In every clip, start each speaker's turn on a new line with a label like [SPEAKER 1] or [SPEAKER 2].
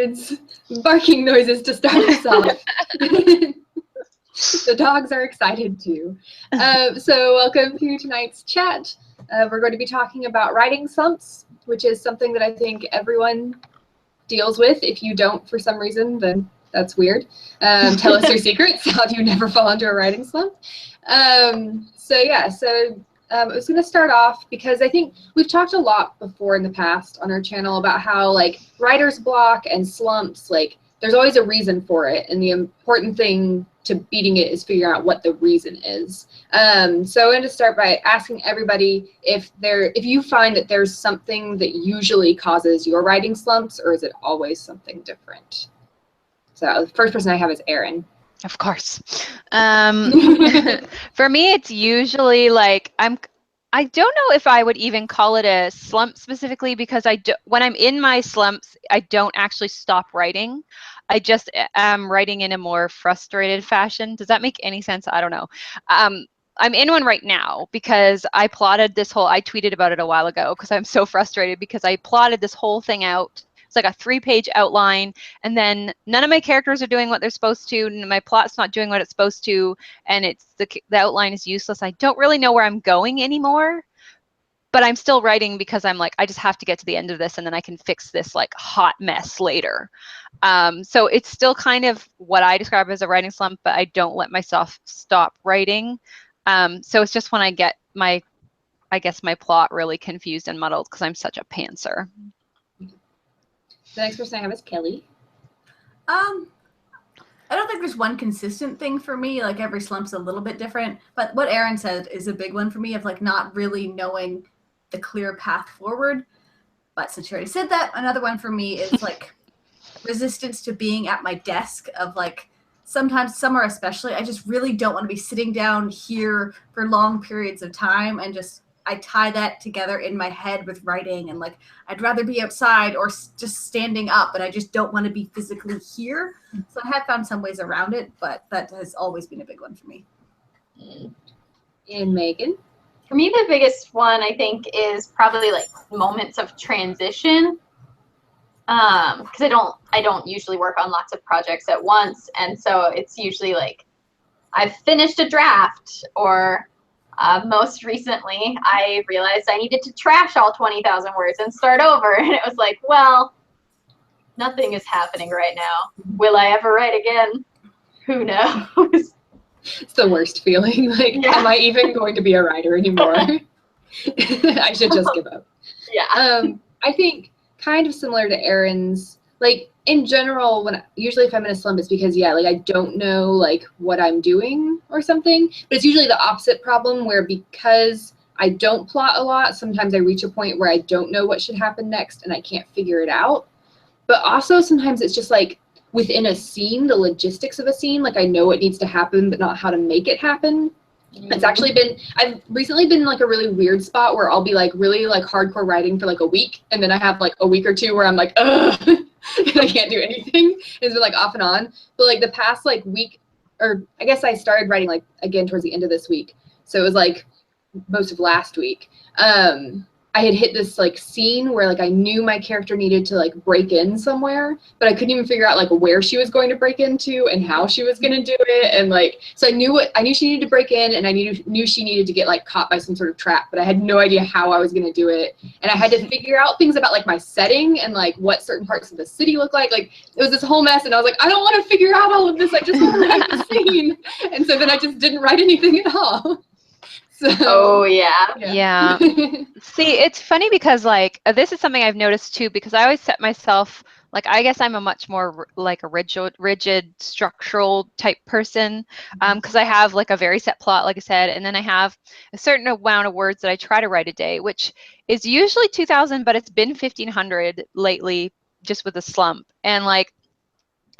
[SPEAKER 1] WordNerds barking noises to start us off. The dogs are excited too. So welcome to tonight's chat. We're going to be talking about writing slumps, which is something that I think everyone deals with. If you don't for some reason, then that's weird. Tell us your secrets. How do you never fall into a writing slump? I was going to start off because I think we've talked a lot before in the past on our channel about how like writer's block and slumps, like there's always a reason for it, and the important thing to beating it is figuring out what the reason is. So I'm going to start by asking everybody if you find that there's something that usually causes your writing slumps, or is it always something different? So the first person I have is Erin.
[SPEAKER 2] Of course. For me, it's usually like I don't know if I would even call it a slump specifically, because when I'm in my slumps, I don't actually stop writing. I just am writing in a more frustrated fashion. Does that make any sense? I don't know. I'm in one right now because I tweeted about it a while ago because I'm so frustrated because I plotted this whole thing out. It's like a 3-page outline, and then none of my characters are doing what they're supposed to, and my plot's not doing what it's supposed to, and the outline is useless. I don't really know where I'm going anymore, but I'm still writing because I'm like, I just have to get to the end of this, and then I can fix this like hot mess later. So it's still kind of what I describe as a writing slump, but I don't let myself stop writing. So it's just when I get my plot really confused and muddled because I'm such a pantser.
[SPEAKER 1] The next person I have is Kelly.
[SPEAKER 3] I don't think there's one consistent thing for me. Like every slump's a little bit different. But what Erin said is a big one for me, of like not really knowing the clear path forward. But since you already said that, another one for me is like resistance to being at my desk, of like sometimes, summer especially, I just really don't want to be sitting down here for long periods of time, and I tie that together in my head with writing, and like I'd rather be outside or just standing up, but I just don't want to be physically here. So I have found some ways around it, but that has always been a big one for me.
[SPEAKER 1] And Megan?
[SPEAKER 4] For me, the biggest one I think is probably like moments of transition, because I don't usually work on lots of projects at once, and so it's usually like I've finished a draft, or most recently, I realized I needed to trash all 20,000 words and start over. And it was like, well, nothing is happening right now. Will I ever write again? Who knows?
[SPEAKER 1] It's the worst feeling. Like, yeah. Am I even going to be a writer anymore? I should just give up.
[SPEAKER 4] Yeah.
[SPEAKER 1] I think kind of similar to Erin's, like in general, usually if I'm in a slump, it's because, yeah, like I don't know like what I'm doing or something, but it's usually the opposite problem where because I don't plot a lot, sometimes I reach a point where I don't know what should happen next and I can't figure it out. But also sometimes it's just like within a scene, the logistics of a scene, like I know what needs to happen, but not how to make it happen. It's actually I've recently been in like a really weird spot where I'll be like really like hardcore writing for like a week, and then I have like a week or two where I'm like, ugh, and I can't do anything. It's been like off and on. But like the past like week, or I guess I started writing like again towards the end of this week. So it was like most of last week. I had hit this like scene where like I knew my character needed to like break in somewhere, but I couldn't even figure out like where she was going to break into and how she was going to do it. And like, so I knew she needed to break in, and I knew she needed to get like caught by some sort of trap, but I had no idea how I was going to do it. And I had to figure out things about like my setting and like what certain parts of the city look like. Like it was this whole mess, and I was like, I don't want to figure out all of this. I just want to write the scene. And so then I just didn't write anything at all. So,
[SPEAKER 4] oh yeah.
[SPEAKER 2] Yeah. See, it's funny because like this is something I've noticed too, because I always set myself, like I guess I'm a much more like a rigid structural type person, because I have like a very set plot, like I said, and then I have a certain amount of words that I try to write a day, which is usually 2,000, but it's been 1,500 lately just with a slump. And like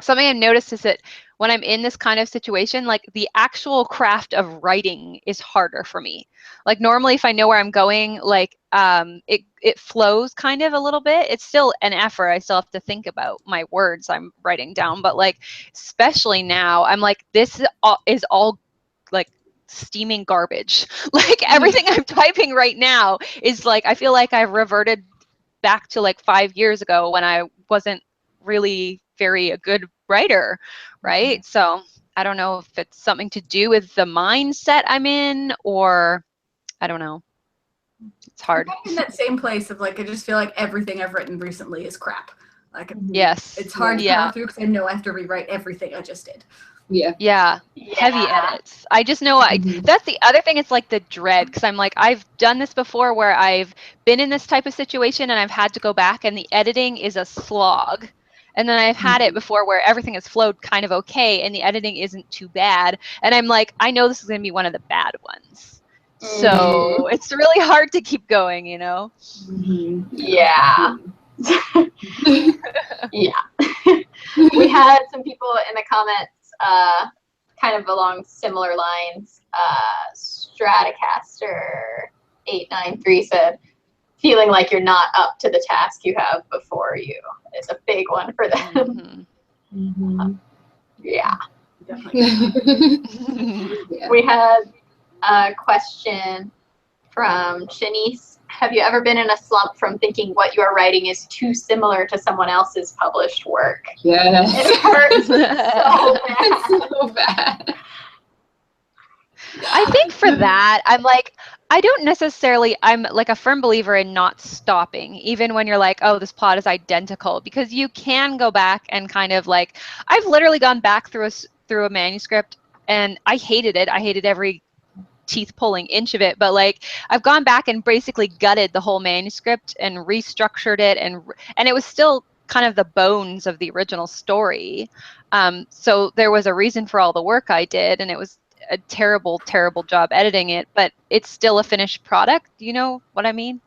[SPEAKER 2] something I've noticed is that when I'm in this kind of situation, like the actual craft of writing is harder for me. Like normally if I know where I'm going, like it flows kind of a little bit. It's still an effort. I still have to think about my words I'm writing down, but like, especially now, I'm like, this is all like steaming garbage. Like everything I'm typing right now is like, I feel like I've reverted back to like 5 years ago when I wasn't really a good writer, right? So I don't know if it's something to do with the mindset I'm in, or I don't know. It's hard.
[SPEAKER 3] I'm in that same place of like, I just feel like everything I've written recently is crap. Like,
[SPEAKER 2] Yes.
[SPEAKER 3] it's hard to power through because I know I have to rewrite everything I just did.
[SPEAKER 2] Yeah. Heavy edits. I just know that's the other thing. It's like the dread, because I'm like, I've done this before where I've been in this type of situation and I've had to go back and the editing is a slog. And then I've had it before where everything has flowed kind of okay and the editing isn't too bad. And I'm like, I know this is going to be one of the bad ones. So it's really hard to keep going, you know?
[SPEAKER 4] Yeah. Yeah. We had some people in the comments kind of along similar lines. Stratocaster893 said, feeling like you're not up to the task you have before you is a big one for them. Yeah. We had a question from Shanice. Have you ever been in a slump from thinking what you are writing is too similar to someone else's published work?
[SPEAKER 1] Yes.
[SPEAKER 4] It hurts so bad.
[SPEAKER 1] It's so bad.
[SPEAKER 2] I think for that, I'm like, I'm like a firm believer in not stopping, even when you're like, oh, this plot is identical, because you can go back and kind of like, I've literally gone back through a manuscript and I hated it. I hated every teeth pulling inch of it, but like I've gone back and basically gutted the whole manuscript and restructured it, and it was still kind of the bones of the original story. So there was a reason for all the work I did, and it was a terrible job editing it, but it's still a finished product. You know what I mean?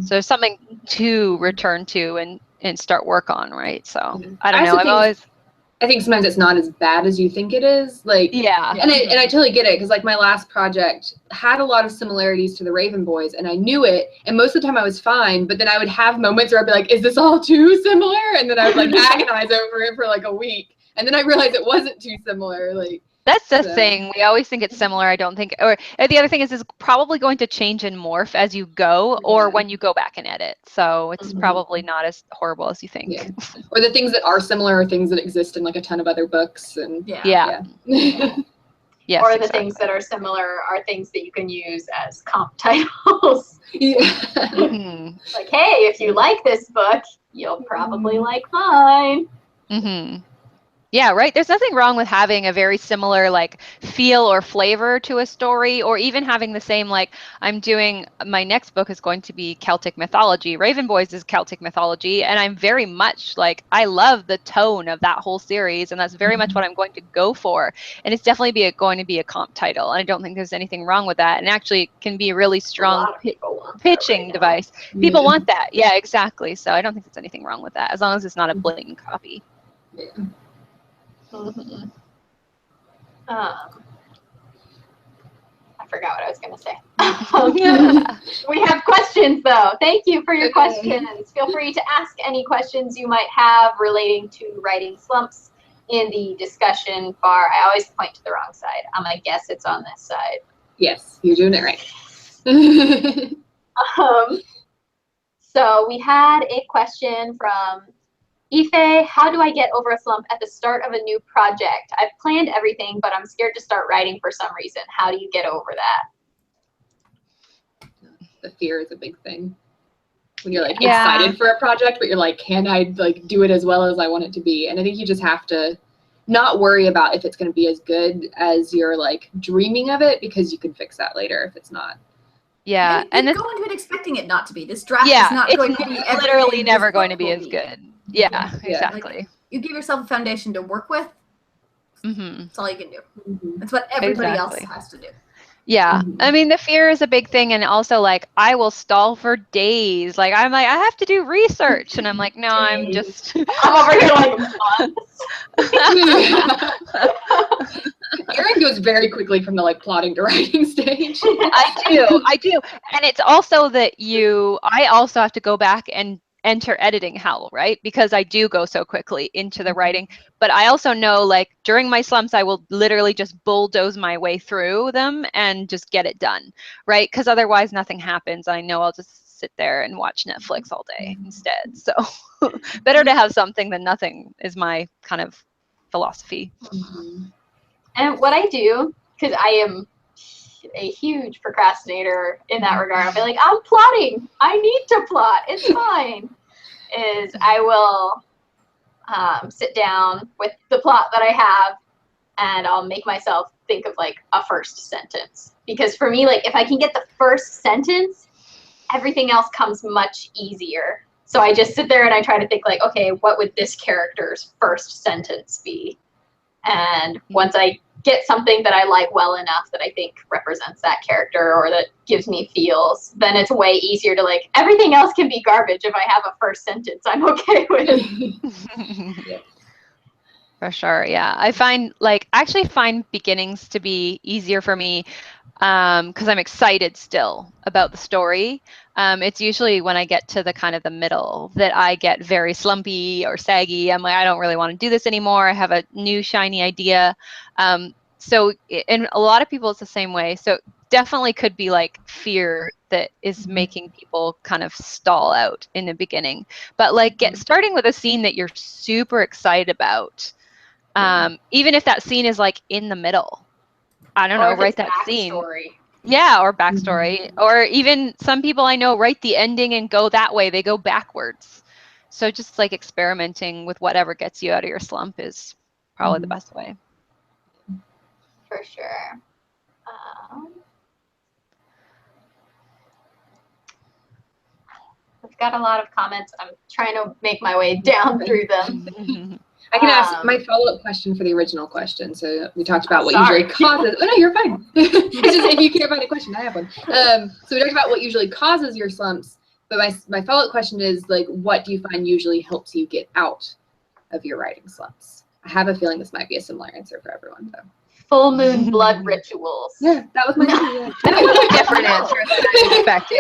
[SPEAKER 2] So something to return to and start work on, right? So I don't know.
[SPEAKER 1] I think sometimes it's not as bad as you think it is. Like, and I totally get it, because like my last project had a lot of similarities to the Raven Boys, and I knew it, and most of the time I was fine, but then I would have moments where I'd be like, is this all too similar? And then I would like agonize over it for like a week, and then I realized it wasn't too similar. Like,
[SPEAKER 2] that's the thing. We always think it's similar. I don't think, or the other thing is it's probably going to change and morph as you go, or when you go back and edit. So it's probably not as horrible as you think.
[SPEAKER 1] Yeah. Or the things that are similar are things that exist in like a ton of other books. And
[SPEAKER 2] Yes,
[SPEAKER 4] or the things that are similar are things that you can use as comp titles. Like, hey, if you like this book, you'll probably like mine.
[SPEAKER 2] Yeah, right. There's nothing wrong with having a very similar like feel or flavor to a story, or even having the same, like, I'm doing, my next book is going to be Celtic mythology. Raven Boys is Celtic mythology, and I'm very much like, I love the tone of that whole series, and that's very much what I'm going to go for. And it's definitely going to be a comp title, and I don't think there's anything wrong with that. And actually it can be a really strong pitching device. People want that. Yeah, exactly. So I don't think there's anything wrong with that, as long as it's not a blatant copy.
[SPEAKER 4] I forgot what I was going to say. We have questions, though. Thank you for your questions. Feel free to ask any questions you might have relating to writing slumps in the discussion bar. I always point to the wrong side. I'm going to guess it's on this side.
[SPEAKER 1] Yes, you're doing it right.
[SPEAKER 4] So we had a question from Ife. How do I get over a slump at the start of a new project? I've planned everything, but I'm scared to start writing for some reason. How do you get over that?
[SPEAKER 1] The fear is a big thing. When you're like excited for a project, but you're like, can I like do it as well as I want it to be? And I think you just have to not worry about if it's going to be as good as you're like dreaming of it, because you can fix that later if it's not.
[SPEAKER 2] Yeah,
[SPEAKER 3] and go into it expecting it not to be. This draft is not going to be
[SPEAKER 2] literally never going to be as good. Yeah, exactly.
[SPEAKER 3] Like, you give yourself a foundation to work with. That's all you can do. That's what everybody else has to do.
[SPEAKER 2] Yeah, I mean, the fear is a big thing, and also like I will stall for days. Like I'm like, I have to do research, and I'm like, no, I'm just
[SPEAKER 4] I'm over here like months.
[SPEAKER 1] Erin goes very quickly from the like plotting to writing stage.
[SPEAKER 2] I do, and it's also that I also have to go back and enter editing hell, right? Because I do go so quickly into the writing. But I also know, like, during my slumps, I will literally just bulldoze my way through them and just get it done, right? Because otherwise nothing happens. I know I'll just sit there and watch Netflix all day instead. So better to have something than nothing is my kind of philosophy.
[SPEAKER 4] And what I do, because I am a huge procrastinator in that regard, I'll be like, I'm plotting. I need to plot. It's fine. Is I will sit down with the plot that I have, and I'll make myself think of like a first sentence. Because for me, like if I can get the first sentence, everything else comes much easier. So I just sit there and I try to think like, okay, what would this character's first sentence be? And once I get something that I like well enough that I think represents that character or that gives me feels, then it's way easier to like, everything else can be garbage if I have a first sentence I'm okay with.
[SPEAKER 2] For sure, yeah. I actually find beginnings to be easier for me because I'm excited still about the story. It's usually when I get to the kind of the middle that I get very slumpy or saggy. I'm like, I don't really want to do this anymore. I have a new shiny idea. And a lot of people, it's the same way. So definitely could be like fear that is making people kind of stall out in the beginning. But like starting with a scene that you're super excited about, even if that scene is like in the middle, I don't know, write that scene. Yeah, or backstory. Or even some people I know write the ending and go that way. They go backwards. So just like experimenting with whatever gets you out of your slump is probably the best way.
[SPEAKER 4] For sure. We've got a lot of comments. I'm trying to make my way down through them.
[SPEAKER 1] I can ask my follow-up question for the original question. So we talked about what usually causes. Oh no, you're fine. It's just if you care about a question, I have one. So we talked about what usually causes your slumps, but my follow-up question is like, what do you find usually helps you get out of your writing slumps? I have a feeling this might be a similar answer for everyone, though.
[SPEAKER 4] Full moon blood rituals.
[SPEAKER 1] Yeah, that was my answer.
[SPEAKER 2] That's a different answer than I expected.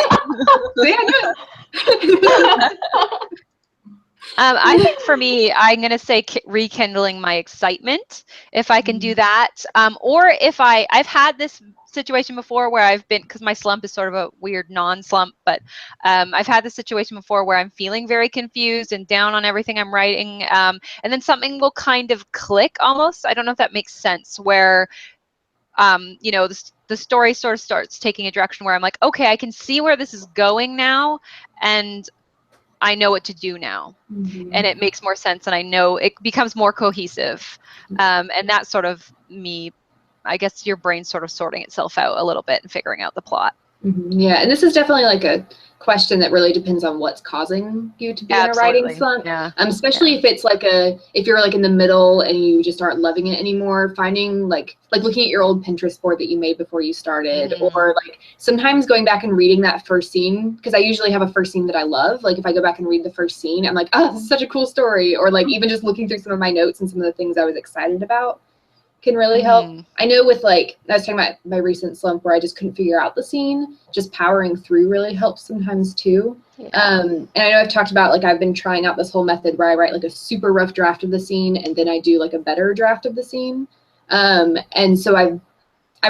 [SPEAKER 2] I think for me, I'm going to say rekindling my excitement, if I can do that. Or if I've had this situation before where I've been, because my slump is sort of a weird non-slump, but I've had this situation before where I'm feeling very confused and down on everything I'm writing. And then something will kind of click almost. I don't know if that makes sense, where, you know, the story sort of starts taking a direction where I'm like, okay, I can see where this is going now. And I know what to do now, and it makes more sense, and I know it becomes more cohesive, and that's sort of me. I guess your brain's sort of sorting itself out a little bit and figuring out the plot.
[SPEAKER 1] Yeah, and this is definitely like a question that really depends on what's causing you to be in a writing slump.
[SPEAKER 2] Yeah.
[SPEAKER 1] Especially if it's like if you're like in the middle and you just aren't loving it anymore, finding like looking at your old Pinterest board that you made before you started, or like sometimes going back and reading that first scene, because I usually have a first scene that I love. Like if I go back and read the first scene, I'm like, oh, this is such a cool story. Or like even just looking through some of my notes and some of the things I was excited about can really help. I know with like, I was talking about my recent slump where I just couldn't figure out the scene, just powering through really helps sometimes too. And I know I've talked about like, I've been trying out this whole method where I write like a super rough draft of the scene and then I do like a better draft of the scene. And so I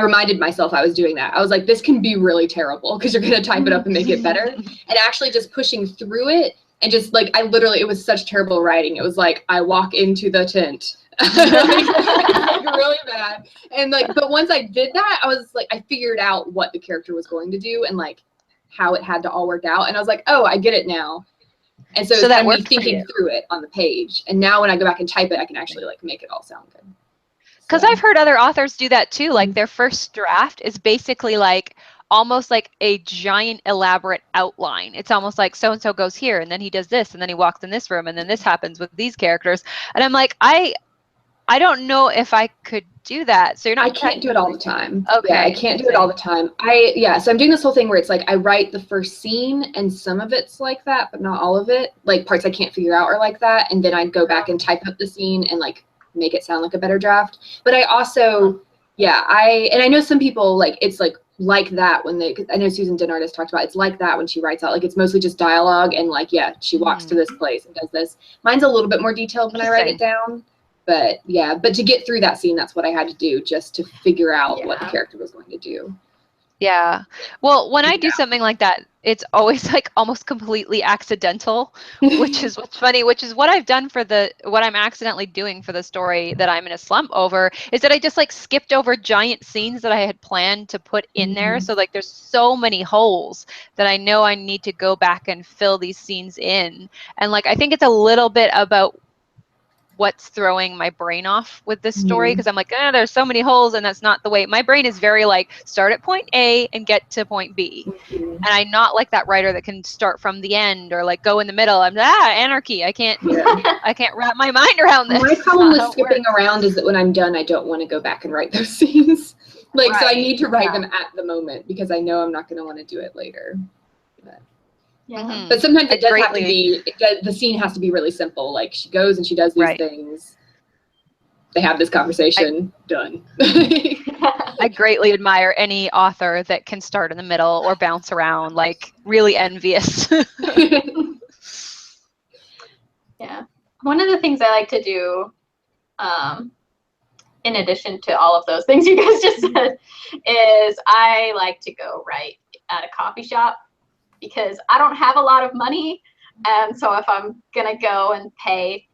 [SPEAKER 1] reminded myself I was doing that. I was like, this can be really terrible because you're going to type it up and make it better. And actually just pushing through it and just like, it was such terrible writing. It was like, I walk into the tent. Like really bad. And like, but once I did that, I was like, I figured out what the character was going to do and like how it had to all work out. And I was like, oh, I get it now. And so that me thinking through it on the page. And now when I go back and type it, I can actually like make it all sound good.
[SPEAKER 2] Because I've heard other authors do that too. Like their first draft is basically like almost like a giant elaborate outline. It's almost like so-and-so goes here and then he does this and then he walks in this room and then this happens with these characters. And I'm like, I don't know if I could do that. So you're not.
[SPEAKER 1] I can't do it all the time.
[SPEAKER 2] Okay.
[SPEAKER 1] Yeah, I can't do it all the time. So I'm doing this whole thing where it's like I write the first scene and some of it's like that, but not all of it. Like parts I can't figure out are like that. And then I go back and type up the scene and like make it sound like a better draft. But I also, I know some people like, it's like that when I know Susan Dennard has talked about, it's like that when she writes out, like it's mostly just dialogue and like, she walks to this place and does this. Mine's a little bit more detailed when I write it down. But but to get through that scene, that's what I had to do just to figure out what the character was going to do.
[SPEAKER 2] Yeah. Well, when I do something like that, it's always like almost completely accidental, which is what's funny, which is what I've done for what I'm accidentally doing for the story that I'm in a slump over, is that I just like skipped over giant scenes that I had planned to put in there. So like there's so many holes that I know I need to go back and fill these scenes in. And like I think it's a little bit about what's throwing my brain off with this story, because I'm like, there's so many holes, and that's not the way my brain is. Very like start at point A and get to point B. And I'm not like that writer that can start from the end or like go in the middle. I'm anarchy. I can't wrap my mind around this.
[SPEAKER 1] My problem with skipping around is that when I'm done, I don't want to go back and write those scenes. Like, so I need to write them at the moment because I know I'm not going to want to do it later. But sometimes it does have to be, the scene has to be really simple. Like she goes and she does these things. They have this conversation, done.
[SPEAKER 2] I greatly admire any author that can start in the middle or bounce around, like really envious.
[SPEAKER 4] Yeah. One of the things I like to do, in addition to all of those things you guys just said, is I like to go write at a coffee shop, because I don't have a lot of money, and so if I'm gonna go and pay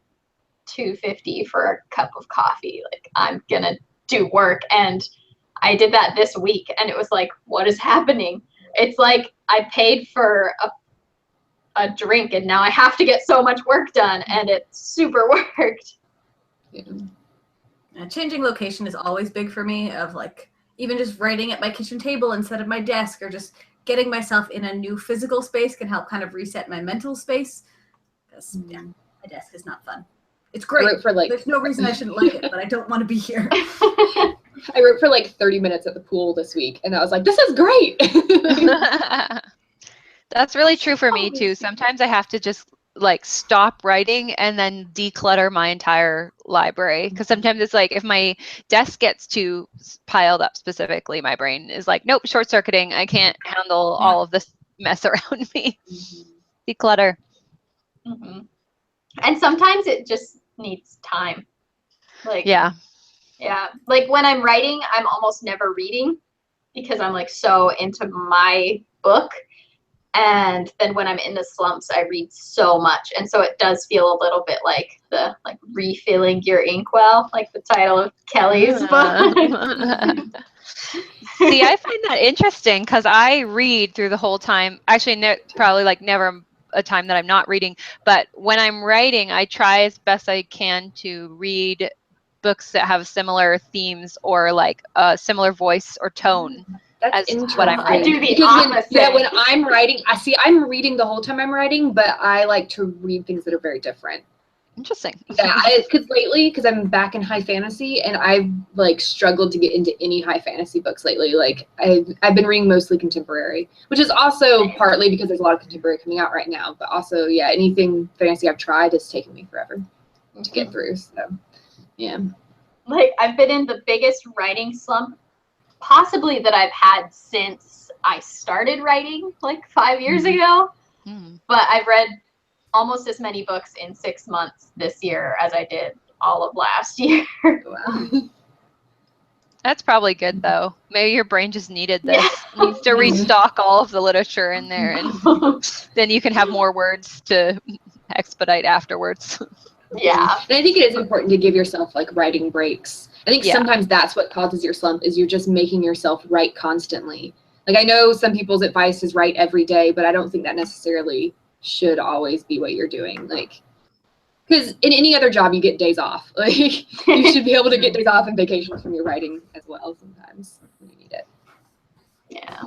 [SPEAKER 4] $2.50 for a cup of coffee, like I'm gonna do work. And I did that this week, and it was like, what is happening? It's like I paid for a drink, and now I have to get so much work done, and it super worked.
[SPEAKER 3] Changing location is always big for me, of like even just writing at my kitchen table instead of my desk, or just getting myself in a new physical space can help kind of reset my mental space. Because my desk is not fun. It's great. There's no reason I shouldn't like it, but I don't want to be here.
[SPEAKER 1] I wrote for like 30 minutes at the pool this week, and I was like, this is great.
[SPEAKER 2] That's really true for me too. Sometimes I have to just like stop writing and then declutter my entire library, because sometimes it's like if my desk gets too piled up, specifically my brain is like, nope, short circuiting, I can't handle all of this mess around me. Declutter.
[SPEAKER 4] And sometimes it just needs time. Like like when I'm writing, I'm almost never reading because I'm like so into my book. And then when I'm in the slumps, I read so much. And so it does feel a little bit like the refilling your inkwell, like the title of Kelly's book.
[SPEAKER 2] See, I find that interesting because I read through the whole time. Actually, probably like never a time that I'm not reading. But when I'm writing, I try as best I can to read books that have similar themes or like a similar voice or tone.
[SPEAKER 1] That's
[SPEAKER 2] what I'm
[SPEAKER 4] I do the
[SPEAKER 1] because
[SPEAKER 4] opposite.
[SPEAKER 1] When I'm writing, I'm reading the whole time I'm writing, but I like to read things that are very different.
[SPEAKER 2] Interesting.
[SPEAKER 1] Yeah, because I'm back in high fantasy, and I've like struggled to get into any high fantasy books lately. Like I've been reading mostly contemporary, which is also partly because there's a lot of contemporary coming out right now, but also anything fantasy I've tried has taken me forever to get through. So yeah,
[SPEAKER 4] like I've been in the biggest writing slump possibly that I've had since I started writing like 5 years ago. But I've read almost as many books in 6 months this year as I did all of last year.
[SPEAKER 1] Wow.
[SPEAKER 2] That's probably good though. Maybe your brain just needed this. It needs to restock all of the literature in there, and then you can have more words to expedite afterwards.
[SPEAKER 4] Yeah.
[SPEAKER 1] And I think it is important to give yourself like writing breaks. I think sometimes that's what causes your slump, is you're just making yourself write constantly. Like I know some people's advice is write every day, but I don't think that necessarily should always be what you're doing. Like, because in any other job you get days off. Like you should be able to get days off and vacations from your writing as well sometimes when you need it.
[SPEAKER 4] Yeah.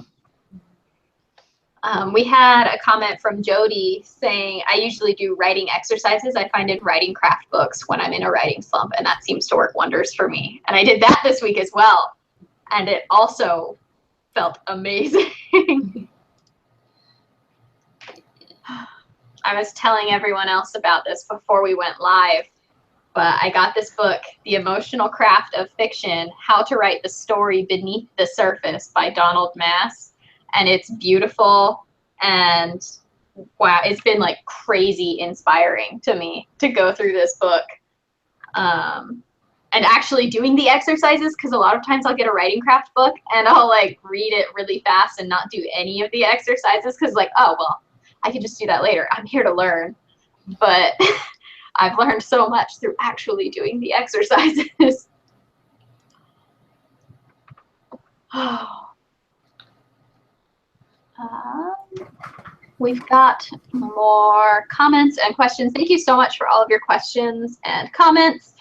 [SPEAKER 4] We had a comment from Jody saying, I usually do writing exercises. I find in writing craft books when I'm in a writing slump, and that seems to work wonders for me. And I did that this week as well. And it also felt amazing. I was telling everyone else about this before we went live, but I got this book, The Emotional Craft of Fiction, How to Write the Story Beneath the Surface by Donald Mass. And it's beautiful, and wow, it's been like crazy inspiring to me to go through this book. and actually doing the exercises, because a lot of times I'll get a writing craft book and I'll like read it really fast and not do any of the exercises because like, oh, well, I can just do that later. I'm here to learn. But I've learned so much through actually doing the exercises. We've got more comments and questions. Thank you so much for all of your questions and comments.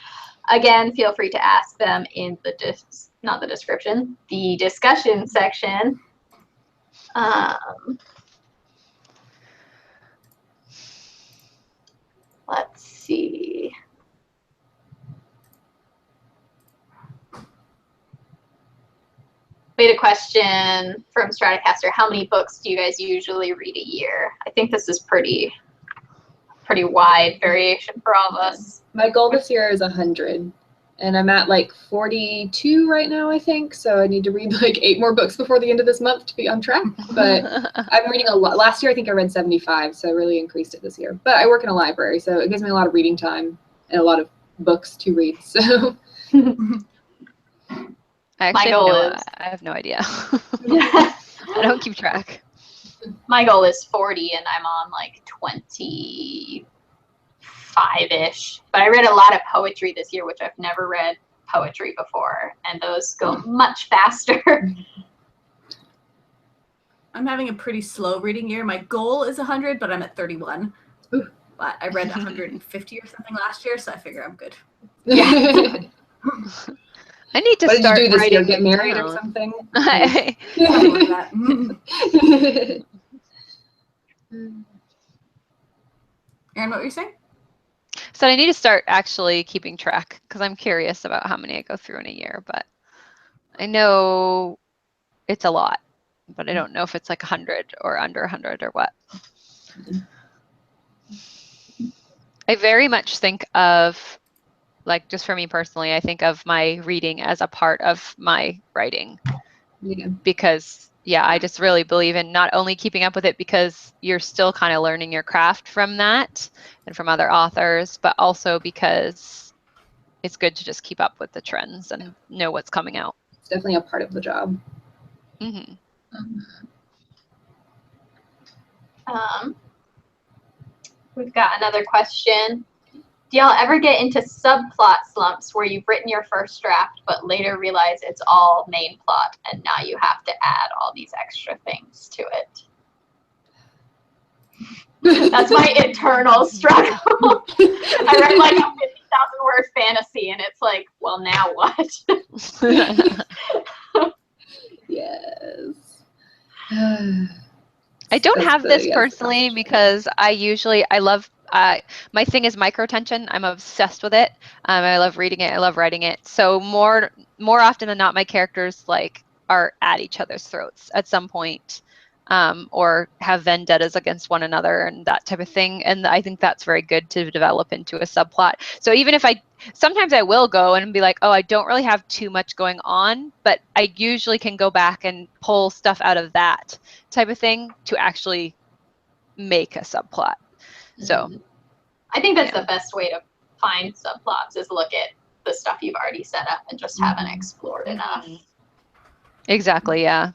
[SPEAKER 4] Again, feel free to ask them in the not the description, the discussion section. Let's see. We had a question from Stratocaster. How many books do you guys usually read a year? I think this is pretty wide variation for all of us.
[SPEAKER 1] My goal this year is 100, and I'm at like 42 right now, I think. So I need to read like 8 more books before the end of this month to be on track. But I'm reading a lot. Last year, I think I read 75, so I really increased it this year. But I work in a library, so it gives me a lot of reading time and a lot of books to read. So.
[SPEAKER 2] Actually,
[SPEAKER 4] My goal is
[SPEAKER 2] I have no idea. I don't keep track.
[SPEAKER 4] My goal is 40, and I'm on like 25-ish. But I read a lot of poetry this year, which I've never read poetry before, and those go much faster.
[SPEAKER 3] I'm having a pretty slow reading year. My goal is 100, but I'm at 31.
[SPEAKER 1] Ooh.
[SPEAKER 3] But I read 150 or something last year, so I figure I'm good.
[SPEAKER 1] Yeah.
[SPEAKER 2] I need to
[SPEAKER 1] What did
[SPEAKER 2] start
[SPEAKER 1] you do this year?
[SPEAKER 2] writing
[SPEAKER 1] Get married or
[SPEAKER 2] down.
[SPEAKER 1] something?
[SPEAKER 3] Something like that. Erin, what were you saying?
[SPEAKER 2] So I need to start actually keeping track because I'm curious about how many I go through in a year. But I know it's a lot, but I don't know if it's like 100 or under 100 or what. I very much think of, like, just for me personally, I think of my reading as a part of my writing.
[SPEAKER 1] Yeah.
[SPEAKER 2] Because, yeah, I just really believe in not only keeping up with it because you're still kind of learning your craft from that and from other authors, but also because it's good to just keep up with the trends and know what's coming out.
[SPEAKER 1] It's definitely a part of the job.
[SPEAKER 2] Mm-hmm.
[SPEAKER 4] We've got another question. Do y'all ever get into subplot slumps where you've written your first draft but later realize it's all main plot and now you have to add all these extra things to it? That's my eternal struggle. I read like a 50,000-word fantasy and it's like, well, now what?
[SPEAKER 1] Yes.
[SPEAKER 2] I don't have this personally because I love, my thing is microtension. I'm obsessed with it. I love reading it. I love writing it. So more often than not, my characters like are at each other's throats at some point, or have vendettas against one another and that type of thing. And I think that's very good to develop into a subplot. So even if sometimes I will go and be like, oh, I don't really have too much going on, but I usually can go back and pull stuff out of that type of thing to actually make a subplot. So
[SPEAKER 4] I think that's the best way to find subplots is look at the stuff you've already set up and just haven't explored enough.
[SPEAKER 2] Exactly, yeah.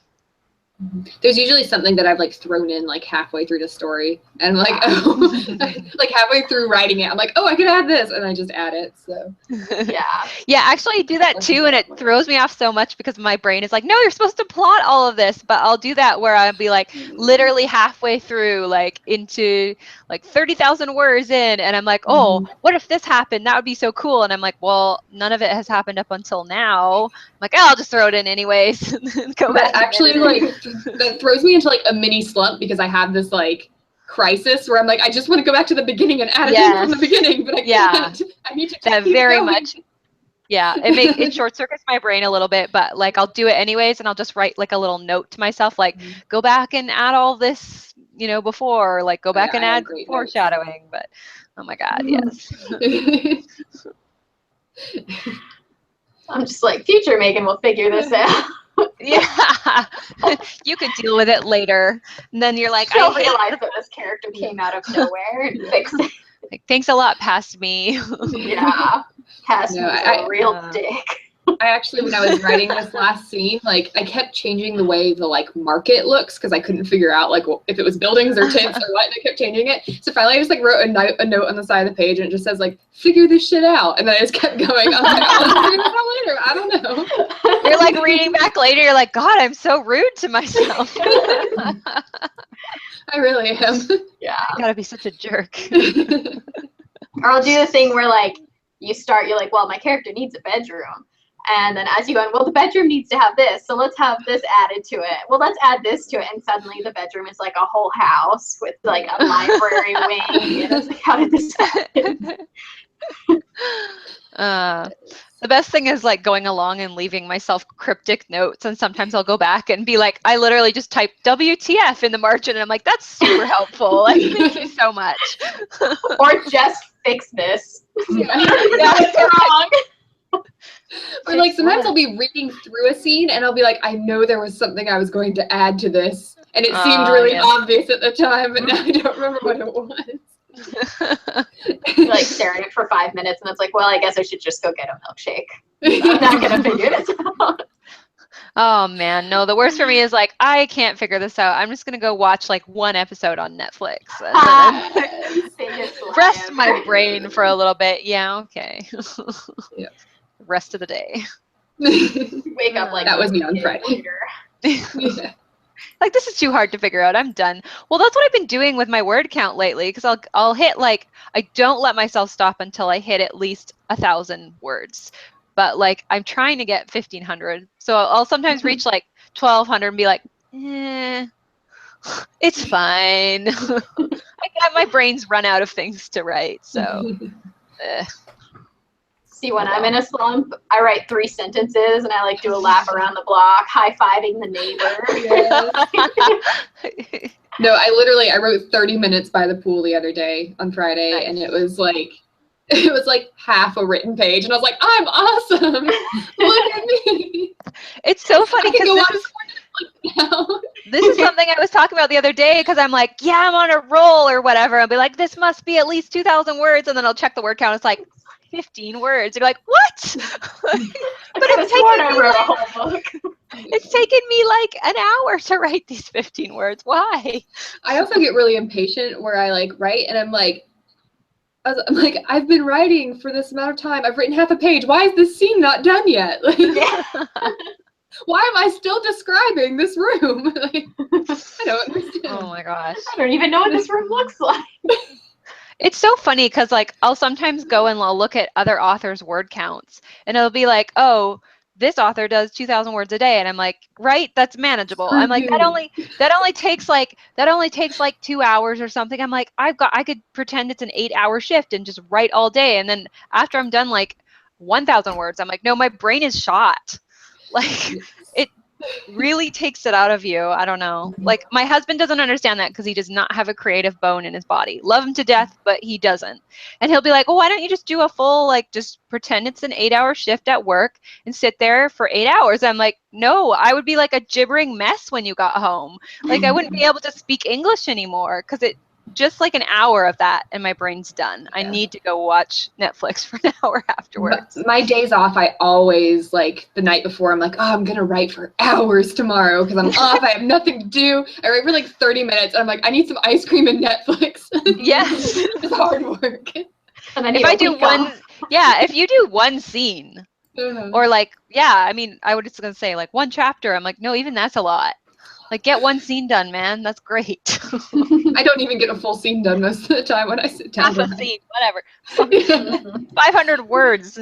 [SPEAKER 1] There's usually something that I've like thrown in like halfway through the story, and I'm like, oh, like halfway through writing it, I'm like, oh, I could add this, and I just add it. So
[SPEAKER 2] yeah, actually I do that too, and it throws me off so much because my brain is like, no, you're supposed to plot all of this, but I'll do that where I'll be like literally halfway through, like into like 30,000 words in, and I'm like, oh, what if this happened? That would be so cool. And I'm like, well, none of it has happened up until now. I'm like, oh, I'll just throw it in anyways. Go back.
[SPEAKER 1] Actually, like that throws me into like a mini slump because I have this like crisis where I'm like, I just want to go back to the beginning and add it in from the beginning, but I can't. I need to
[SPEAKER 2] that very much. Yeah, it short circuits my brain a little bit, but like I'll do it anyways, and I'll just write like a little note to myself, like go back and add all this, before, or like go back and add foreshadowing. But oh my God, yes.
[SPEAKER 4] I'm just like, future Megan will figure this out.
[SPEAKER 2] Yeah, you could deal with it later, and then you're like,
[SPEAKER 4] I realize that this character came out of nowhere and fix it.
[SPEAKER 2] Like, thanks a lot, past me.
[SPEAKER 4] Yeah. Cass
[SPEAKER 1] No,
[SPEAKER 4] was a real dick.
[SPEAKER 1] I actually, when I was writing this last scene, like I kept changing the way the like market looks because I couldn't figure out like if it was buildings or tents or what, and I kept changing it. So finally, I just like wrote a note on the side of the page, and it just says like "figure this shit out," and then I just kept going. I was like, "I'll figure this out later." I don't know.
[SPEAKER 2] You're like reading back later. You're like, God, I'm so rude to myself.
[SPEAKER 1] I really am.
[SPEAKER 4] Yeah.
[SPEAKER 2] I gotta be such a jerk.
[SPEAKER 4] Or I'll do the thing where like you're like, well, my character needs a bedroom. And then as you go, well, the bedroom needs to have this, so let's have this added to it. Well, let's add this to it, and suddenly the bedroom is like a whole house with like a library wing. And it's like, how did this happen?
[SPEAKER 2] The best thing is like going along and leaving myself cryptic notes, and sometimes I'll go back and be like, I literally just type WTF in the margin, and I'm like, that's super helpful. Like, thank you so much.
[SPEAKER 4] Or just fix this.
[SPEAKER 1] Yeah.
[SPEAKER 4] It's wrong.
[SPEAKER 1] Or like sometimes I'll be reading through a scene and I'll be like, I know there was something I was going to add to this, and it seemed really obvious at the time, but now I don't remember what it was.
[SPEAKER 4] You're like staring at it for 5 minutes, and it's like, well, I guess I should just go get a milkshake. I'm not gonna figure this out.
[SPEAKER 2] Oh man, no, the worst for me is like, I can't figure this out. I'm just gonna go watch like one episode on Netflix and then rest my brain for a little bit. Yeah, okay.
[SPEAKER 1] Yeah.
[SPEAKER 2] Rest of the day.
[SPEAKER 4] Wake up like
[SPEAKER 1] that was me on Friday.
[SPEAKER 2] Yeah. Like, this is too hard to figure out. I'm done. Well, that's what I've been doing with my word count lately, because I'll hit like, I don't let myself stop until I hit at least 1,000 words. But like, I'm trying to get 1,500. So I'll sometimes reach like 1,200 and be like, it's fine. My brain's run out of things to write. So.
[SPEAKER 4] See, when I'm in a slump, I write 3 sentences and I like do a lap around the block, high-fiving the neighbor.
[SPEAKER 1] No, I wrote 30 minutes by the pool the other day on Friday, nice. And it was like half a written page, and I was like, I'm awesome. Look at me.
[SPEAKER 2] It's so funny because this is something I was talking about the other day, because I'm like, yeah, I'm on a roll or whatever. I'll be like, this must be at least 2,000 words, and then I'll check the word count. It's like 15 words. You're like, what? But it's taken me like an hour to write these 15 words. Why?
[SPEAKER 1] I also get really impatient where I like write and I'm like, I've been writing for this amount of time. I've written half a page. Why is this scene not done yet? Like, why am I still describing this room? Like, I don't understand.
[SPEAKER 2] Oh my gosh.
[SPEAKER 4] I don't even know what this room looks like.
[SPEAKER 2] It's so funny because like I'll sometimes go and I'll look at other authors' word counts, and it'll be like, oh, this author does 2,000 words a day, and I'm like, right, that's manageable. I'm like, that only takes like 2 hours or something. I'm like, I could pretend it's an 8-hour shift and just write all day, and then after I'm done like 1,000 words, I'm like, no, my brain is shot. Like, it really takes it out of you. I don't know. Like, my husband doesn't understand that because he does not have a creative bone in his body. Love him to death, but he doesn't. And he'll be like, well, why don't you just do a full, like, just pretend it's an 8-hour shift at work and sit there for 8 hours? I'm like, no, I would be like a gibbering mess when you got home. Like, I wouldn't be able to speak English anymore because it just like an hour of that and my brain's done. Yeah. I need to go watch Netflix for an hour afterwards.
[SPEAKER 1] My days off, I always, like, the night before, I'm like, oh, I'm going to write for hours tomorrow because I'm off. I have nothing to do. I write for like 30 minutes. And I'm like, I need some ice cream and Netflix.
[SPEAKER 2] Yes.
[SPEAKER 1] It's hard work.
[SPEAKER 4] And then
[SPEAKER 2] if I do one, if you do one scene or like, I mean, I was going to say like one chapter. I'm like, no, even that's a lot. Like, get one scene done, man. That's great.
[SPEAKER 1] I don't even get a full scene done most of the time when I sit down.
[SPEAKER 2] Half a scene, whatever. 500 words,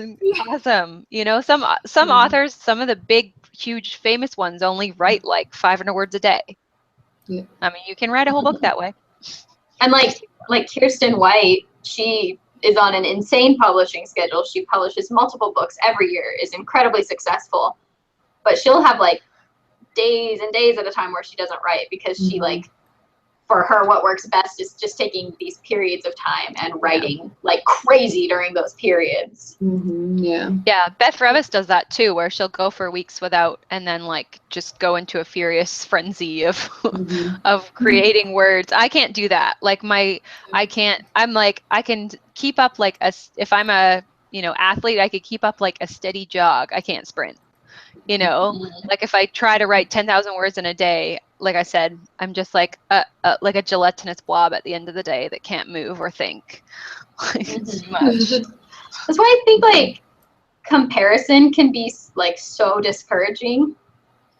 [SPEAKER 2] awesome. You know, some authors, some of the big, huge, famous ones only write like 500 words a day. Yeah. I mean, you can write a whole book that way.
[SPEAKER 4] And like Kirsten White, she is on an insane publishing schedule. She publishes multiple books every year, is incredibly successful, but she'll have like days and days at a time where she doesn't write because she like, for her, what works best is just taking these periods of time and writing like crazy during those periods.
[SPEAKER 2] Yeah, Beth Revis does that too, where she'll go for weeks without and then like just go into a furious frenzy of of creating words. I can't do that. Like I can keep up like if I'm a athlete, I could keep up like a steady jog. I can't sprint. Like if I try to write 10,000 words in a day, like I said, I'm just like a gelatinous blob at the end of the day that can't move or think. It's too much.
[SPEAKER 4] That's why I think like comparison can be like so discouraging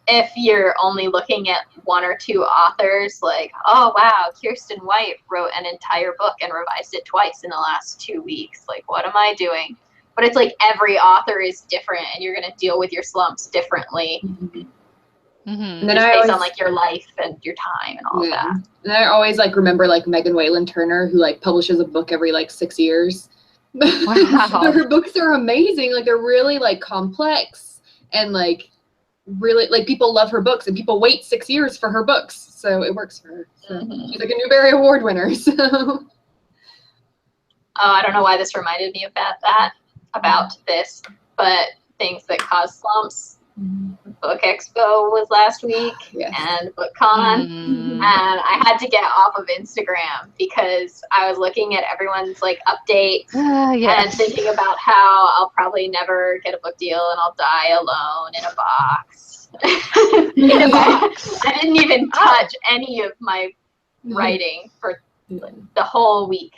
[SPEAKER 4] if you're only looking at one or two authors. Like, oh wow, Kirsten White wrote an entire book and revised it twice in the last 2 weeks. Like, what am I doing? But it's like every author is different, and you're gonna deal with your slumps differently.
[SPEAKER 1] And then
[SPEAKER 4] just based on like your life and your time and all of that.
[SPEAKER 1] And I always like remember like Megan Whalen Turner, who like publishes a book every like 6 years.
[SPEAKER 2] Wow.
[SPEAKER 1] But her books are amazing. Like they're really like complex, and like really like people love her books, and people wait 6 years for her books. So it works for her. So she's like a Newbery Award winner. So
[SPEAKER 4] oh, I don't know why this reminded me about this, but things that cause slumps. Book Expo was last week, and BookCon, and I had to get off of Instagram because I was looking at everyone's like updates and thinking about how I'll probably never get a book deal and I'll die alone in a box. I didn't even touch any of my writing for the whole week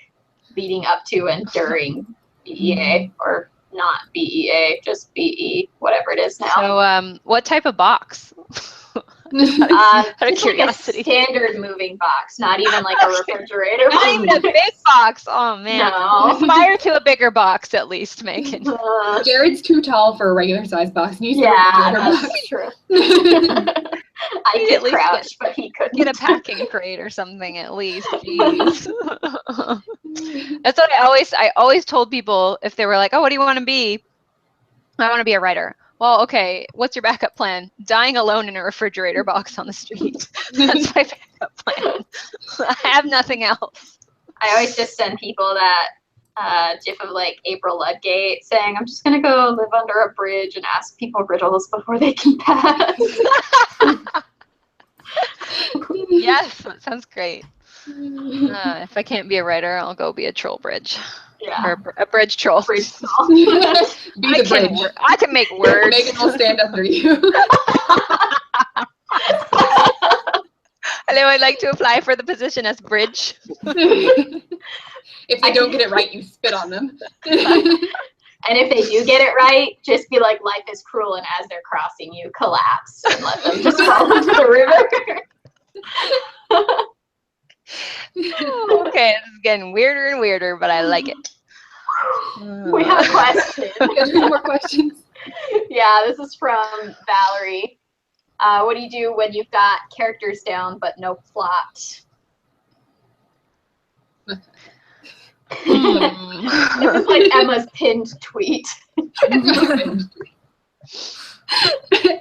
[SPEAKER 4] leading up to and during BEA, or not BEA, just BE, whatever it is now.
[SPEAKER 2] So, what type of box?
[SPEAKER 4] Out of
[SPEAKER 2] curiosity.
[SPEAKER 4] Like a standard moving box, not even like a refrigerator.
[SPEAKER 2] Not even a big box. Oh man.
[SPEAKER 4] No.
[SPEAKER 2] Aspire to a bigger box at least, Megan.
[SPEAKER 1] Jared's too tall for a regular size box.
[SPEAKER 4] That's true. I could crouch, but he couldn't.
[SPEAKER 2] Get a packing crate or something at least. Jeez. That's what I always told people if they were like, oh, what do you want to be? I want to be a writer. Well, okay, what's your backup plan? Dying alone in a refrigerator box on the street. That's my backup plan. I have nothing else.
[SPEAKER 4] I always just send people that gif of like April Ludgate saying, I'm just going to go live under a bridge and ask people riddles before they can pass.
[SPEAKER 2] Yes, that sounds great. If I can't be a writer, I'll go be a troll bridge.
[SPEAKER 4] Yeah.
[SPEAKER 2] Or a bridge troll.
[SPEAKER 1] Be the bridge.
[SPEAKER 2] I can make words.
[SPEAKER 1] Megan will stand under you.
[SPEAKER 2] Hello, I'd like to apply for the position as bridge.
[SPEAKER 1] If they don't get it right, you spit on them.
[SPEAKER 4] And if they do get it right, just be like, life is cruel, and as they're crossing you, collapse and let them just fall into the river.
[SPEAKER 2] Okay, this is getting weirder and weirder, but I like it.
[SPEAKER 4] We have a question.
[SPEAKER 1] More questions.
[SPEAKER 4] Yeah, this is from Valerie. What do you do when you've got characters down but no plot? This is like Emma's pinned tweet.
[SPEAKER 1] And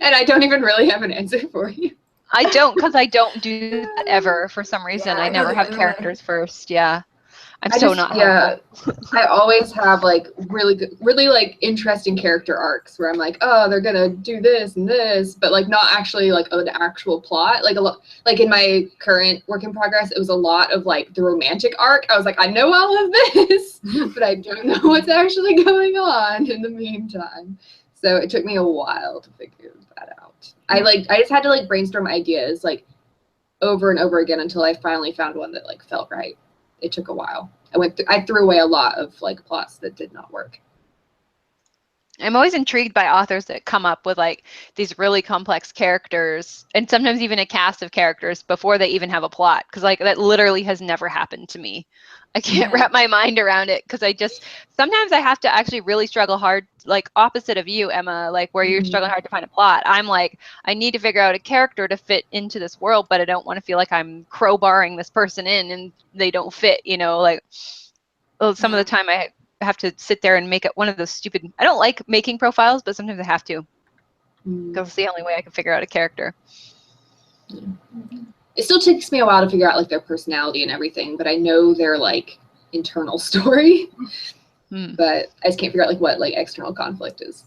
[SPEAKER 1] I don't even really have an answer for you.
[SPEAKER 2] I don't, because I don't do that ever for some reason.
[SPEAKER 3] Yeah,
[SPEAKER 2] I never have characters first. Yeah. I'm not helpful.
[SPEAKER 1] I always have like really good, really like interesting character arcs where I'm like, oh, they're gonna do this and this, but like not actually like an actual plot. Like a lot, like in my current work in progress, it was a lot of like the romantic arc. I was like, I know all of this, but I don't know what's actually going on in the meantime. So it took me a while to figure that out. I just had to like brainstorm ideas like over and over again until I finally found one that like felt right. It took a while. I threw away a lot of like plots that did not work.
[SPEAKER 2] I'm always intrigued by authors that come up with like these really complex characters, and sometimes even a cast of characters before they even have a plot, because like that literally has never happened to me. I can't wrap my mind around it, because sometimes I have to actually really struggle hard, like opposite of you, Emma, like where you're struggling hard to find a plot. I'm like, I need to figure out a character to fit into this world, but I don't want to feel like I'm crowbarring this person in and they don't fit, like some of the time I have to sit there and make it one of those stupid, I don't like making profiles, but sometimes I have to, because it's the only way I can figure out a character.
[SPEAKER 1] It still takes me a while to figure out like their personality and everything, but I know their like internal story. But I just can't figure out like what like external conflict is.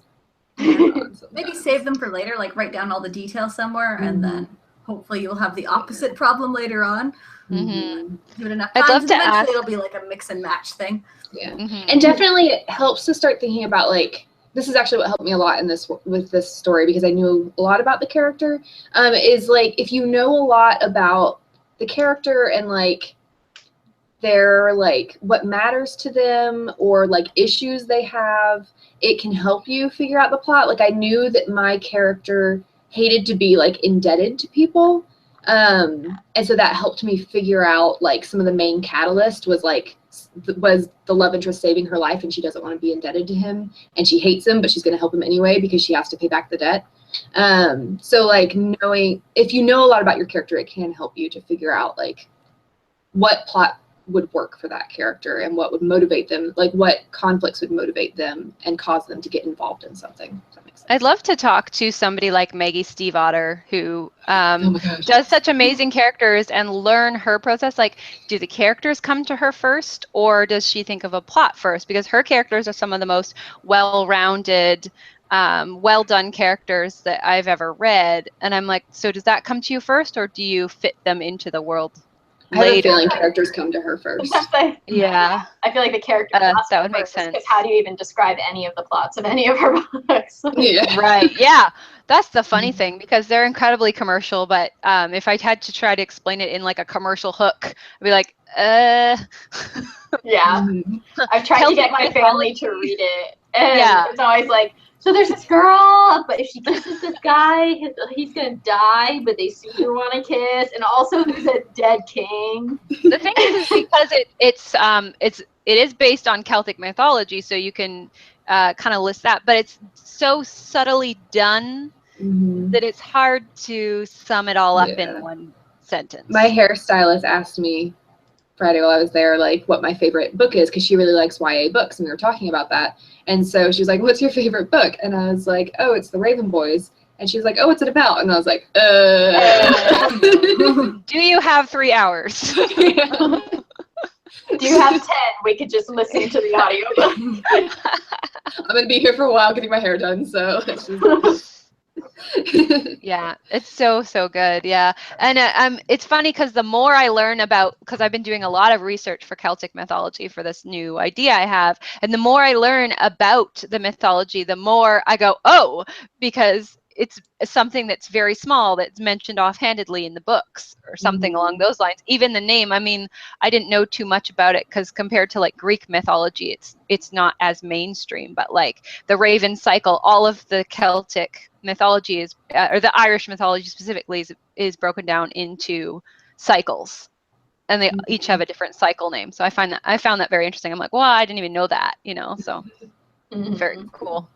[SPEAKER 3] Maybe save them for later, like write down all the details somewhere and then hopefully you'll have the opposite problem later on.
[SPEAKER 2] Mhm.
[SPEAKER 3] Do it enough
[SPEAKER 2] I'd
[SPEAKER 3] times,
[SPEAKER 2] love
[SPEAKER 3] and
[SPEAKER 2] to
[SPEAKER 3] eventually
[SPEAKER 2] ask-
[SPEAKER 3] it'll be like a mix and match thing.
[SPEAKER 1] Yeah.
[SPEAKER 2] Mhm.
[SPEAKER 1] And definitely it helps to start thinking about, like, this is actually what helped me a lot in this with this story, because I knew a lot about the character, is like, if you know a lot about the character and like their, like, what matters to them or like issues they have, it can help you figure out the plot. Like, I knew that my character hated to be like indebted to people, and so that helped me figure out, like, some of the main catalyst was the love interest saving her life, and she doesn't want to be indebted to him, and she hates him, but she's going to help him anyway because she has to pay back the debt. So like, knowing, if you know a lot about your character, it can help you to figure out like what plot would work for that character and what would motivate them, like what conflicts would motivate them and cause them to get involved in something. If that makes sense.
[SPEAKER 2] I'd love to talk to somebody like Maggie Stiefvater, who
[SPEAKER 1] Oh my gosh.
[SPEAKER 2] does such amazing characters, and learn her process. Like, do the characters come to her first, or does she think of a plot first? Because her characters are some of the most well-rounded, well-done characters that I've ever read. And I'm like, so does that come to you first, or do you fit them into the world
[SPEAKER 1] I have a
[SPEAKER 2] later?
[SPEAKER 1] feeling characters come to her first.
[SPEAKER 2] Yeah.
[SPEAKER 4] I feel like the character
[SPEAKER 2] That would make sense.
[SPEAKER 4] because how do you even describe any of the plots of any of her books?
[SPEAKER 1] Yeah.
[SPEAKER 2] Right. Yeah. That's the funny thing, because they're incredibly commercial. But if I had to try to explain it in like a commercial hook, I'd be like,
[SPEAKER 4] Yeah.
[SPEAKER 1] Mhm.
[SPEAKER 4] I've tried to
[SPEAKER 2] Celtic
[SPEAKER 4] get my family to
[SPEAKER 2] mythology.
[SPEAKER 4] read it, and
[SPEAKER 2] Yeah.
[SPEAKER 4] it's always like, so there's this girl, but if she kisses this guy, he's gonna die, but they super want to kiss, and also there's a dead king.
[SPEAKER 2] The thing is because it is based on Celtic mythology, so you can kind of list that, but it's so subtly done
[SPEAKER 1] Mhm.
[SPEAKER 2] that it's hard to sum it all up
[SPEAKER 1] Yeah.
[SPEAKER 2] in one sentence.
[SPEAKER 1] My hairstylist asked me Friday while I was there, like, what my favorite book is, because she really likes YA books, and we were talking about that. And so she was like, what's your favorite book? And I was like, oh, it's The Raven Boys. And she was like, oh, what's it about? And I was like,
[SPEAKER 2] Do you have 3 hours?
[SPEAKER 1] Yeah.
[SPEAKER 4] Do you have 10? We could just listen to the audiobook.
[SPEAKER 1] I'm going to be here for a while getting my hair done, so let's just...
[SPEAKER 2] Yeah, it's so good. Yeah. And it's funny because the more I learn about, because I've been doing a lot of research for Celtic mythology for this new idea I have, and the more I learn about the mythology, the more I go, oh, because it's something that's very small that's mentioned offhandedly in the books or something along those lines. Even the name, I mean, I didn't know too much about it because compared to like Greek mythology, it's not as mainstream, but like the Raven cycle, all of the Celtic mythology is, or the Irish mythology specifically, is broken down into cycles, and they each have a different cycle name. So I found that very interesting. I'm like, well, I didn't even know that, so very cool.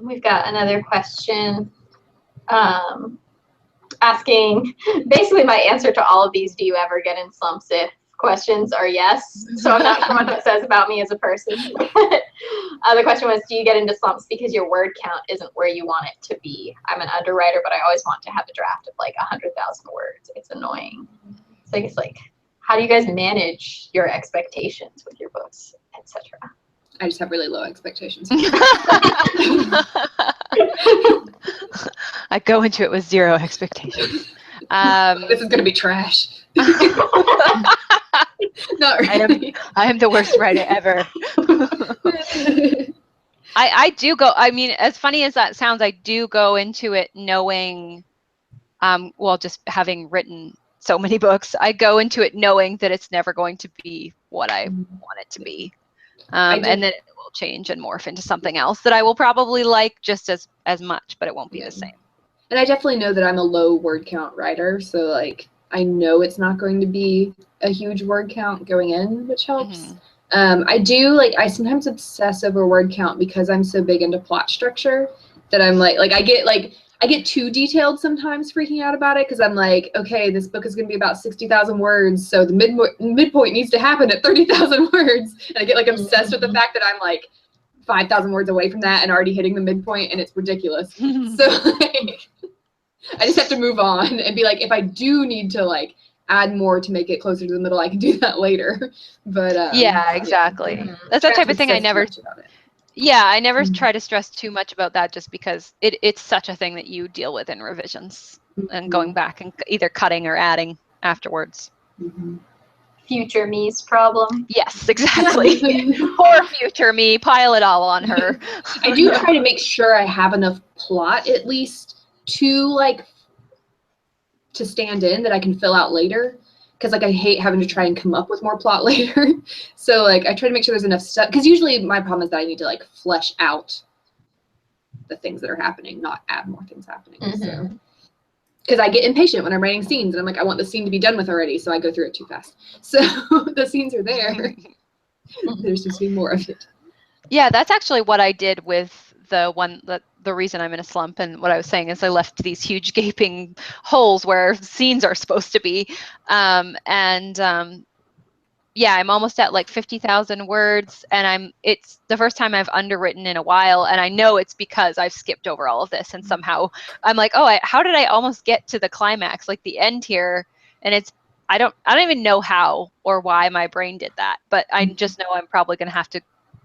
[SPEAKER 4] We've got another question asking, basically my answer to all of these, do you ever get in slumps? If questions are yes. So I'm not sure what that says about me as a person. The question was, do you get into slumps because your word count isn't where you want it to be? I'm an underwriter, but I always want to have a draft of like 100,000 words. It's annoying. So I guess, like, how do you guys manage your expectations with your books, etc.?
[SPEAKER 1] I just have really low expectations.
[SPEAKER 2] I go into it with zero expectations.
[SPEAKER 1] This is going to be trash. Not really.
[SPEAKER 2] I am the worst writer ever. I do go, I mean, as funny as that sounds, I do go into it knowing, well, just having written so many books, I go into it knowing that it's never going to be what I want it to be. And then it will change and morph into something else that I will probably like just as much, but it won't be the same. And
[SPEAKER 1] I definitely know that I'm a low word count writer, so like I know it's not going to be a huge word count going in, which helps. I sometimes obsess over word count because I'm so big into plot structure that I'm like I get too detailed sometimes, freaking out about it, because I'm like, okay, this book is going to be about 60,000 words, so the midpoint needs to happen at 30,000 words. And I get like obsessed with the fact that I'm like 5,000 words away from that and already hitting the midpoint, and it's ridiculous. So like, I just have to move on and be like, if I do need to like add more to make it closer to the middle, I can do that later. But
[SPEAKER 2] yeah, exactly. That's that type of thing I never Yeah, I never try to stress too much about that just because it's such a thing that you deal with in revisions and going back and either cutting or adding afterwards.
[SPEAKER 4] Future me's problem.
[SPEAKER 2] Yes, exactly. Poor future me, pile it all on her.
[SPEAKER 1] I do try to make sure I have enough plot at least to to stand in that I can fill out later. Because I hate having to try and come up with more plot later. So I try to make sure there's enough stuff. Because usually my problem is that I need to flesh out the things that are happening, not add more things happening. So because I get impatient when I'm writing scenes and I'm I want the scene to be done with already, so I go through it too fast. So the scenes are there. There's just be more of it.
[SPEAKER 2] Yeah, that's actually what I did with the reason I'm in a slump, and what I was saying is I left these huge gaping holes where scenes are supposed to be. Yeah, I'm almost at 50,000 words, and it's the first time I've underwritten in a while, and I know it's because I've skipped over all of this, and somehow I'm how did I almost get to the climax, the end here? And I don't even know how or why my brain did that, but I just know I'm probably going to have to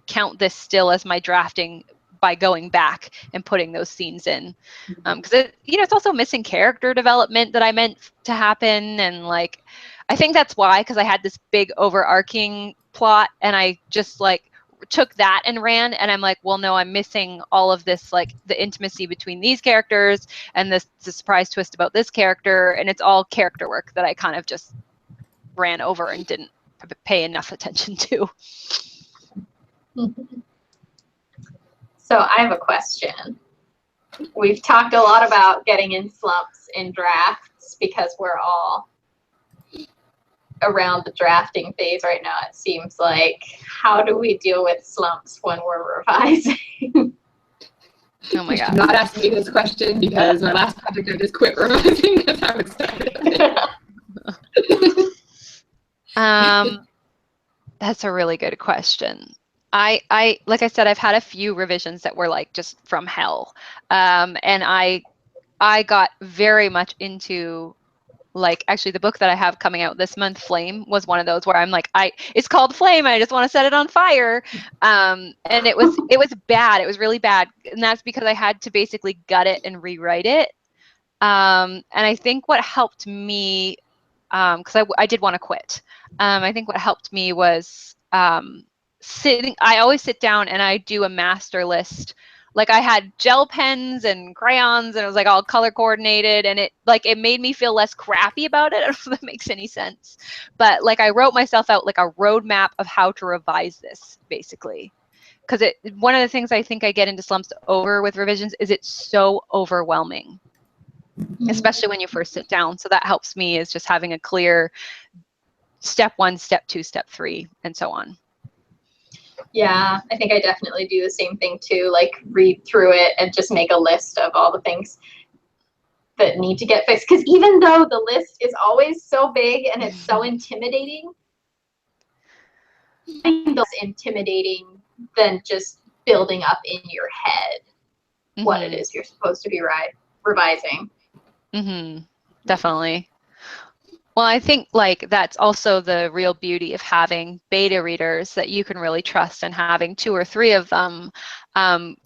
[SPEAKER 2] count this still as my drafting by going back and putting those scenes in, because it's also missing character development that I meant to happen, and I think that's why, because I had this big overarching plot and I just took that and ran, and I'm well, no, I'm missing all of this, the intimacy between these characters and the surprise twist about this character, and it's all character work that I kind of just ran over and didn't pay enough attention to.
[SPEAKER 4] So I have a question. We've talked a lot about getting in slumps in drafts because we're all around the drafting phase right now, it seems like. How do we deal with slumps when we're revising?
[SPEAKER 2] Oh my god.
[SPEAKER 1] I'm not asking me this question because my last project I just quit revising. That's how it started.
[SPEAKER 2] That's a really good question. I like I said, I've had a few revisions that were just from hell. And I got very much into actually the book that I have coming out this month, Flame, was one of those where I'm it's called Flame, I just want to set it on fire. And it was bad. It was really bad. And that's because I had to basically gut it and rewrite it. And I think what helped me, because I did want to quit. I think what helped me was I always sit down and I do a master list. I had gel pens and crayons, and it was all color coordinated, and it made me feel less crappy about it. I don't know if that makes any sense, but I wrote myself out a roadmap of how to revise this, basically. Because one of the things I think I get into slumps over with revisions is it's so overwhelming, especially when you first sit down. So that helps me, is just having a clear step 1, step 2, step 3, and so on.
[SPEAKER 4] Yeah, I think I definitely do the same thing too, read through it and just make a list of all the things that need to get fixed. Because even though the list is always so big and it's so intimidating, I think it's intimidating than just building up in your head what it is you're supposed to be revising.
[SPEAKER 2] Definitely. Well, I think that's also the real beauty of having beta readers that you can really trust, and having 2 or 3 of them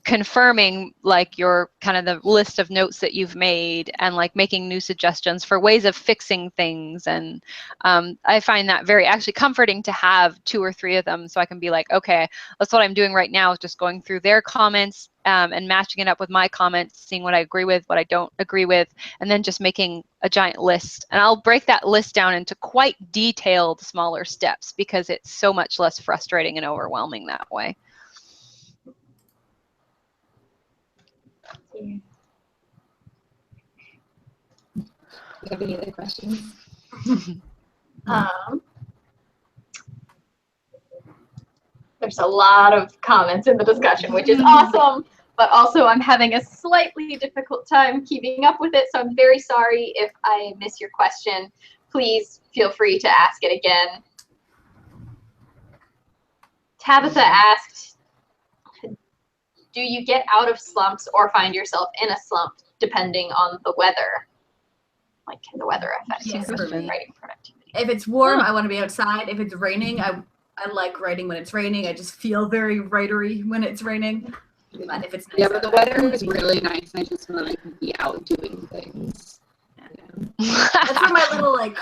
[SPEAKER 2] confirming your kind of the list of notes that you've made, and making new suggestions for ways of fixing things. And I find that very actually comforting to have 2 or 3 of them, so I can be okay, that's what I'm doing right now, is just going through their comments and matching it up with my comments, seeing what I agree with, what I don't agree with, and then just making a giant list. And I'll break that list down into quite detailed, smaller steps, because it's so much less frustrating and overwhelming that way.
[SPEAKER 1] Do you have any other questions?
[SPEAKER 4] There's a lot of comments in the discussion, which is awesome, but also I'm having a slightly difficult time keeping up with it, so I'm very sorry if I miss your question. Please feel free to ask it again. Tabitha asked, do you get out of slumps or find yourself in a slump depending on the weather? Can the weather affect your writing productivity?
[SPEAKER 3] If it's warm, I want to be outside. If it's raining, I like writing when it's raining. I just feel very writery when it's raining. But if it's nice
[SPEAKER 1] Yeah, but the
[SPEAKER 3] out,
[SPEAKER 1] weather is really nice, and I just want to like be out doing things.
[SPEAKER 3] That's where my little like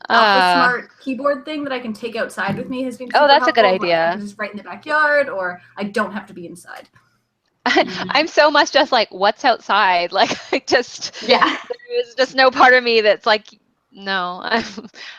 [SPEAKER 3] Office Smart keyboard thing that I can take outside with me has been super
[SPEAKER 2] that's a good
[SPEAKER 3] helpful. Like, I
[SPEAKER 2] idea.
[SPEAKER 3] can just write in the backyard, or I don't have to be inside.
[SPEAKER 2] I'm so much just like, what's outside? Like,
[SPEAKER 4] Yeah.
[SPEAKER 2] there's just no part of me that's like, no.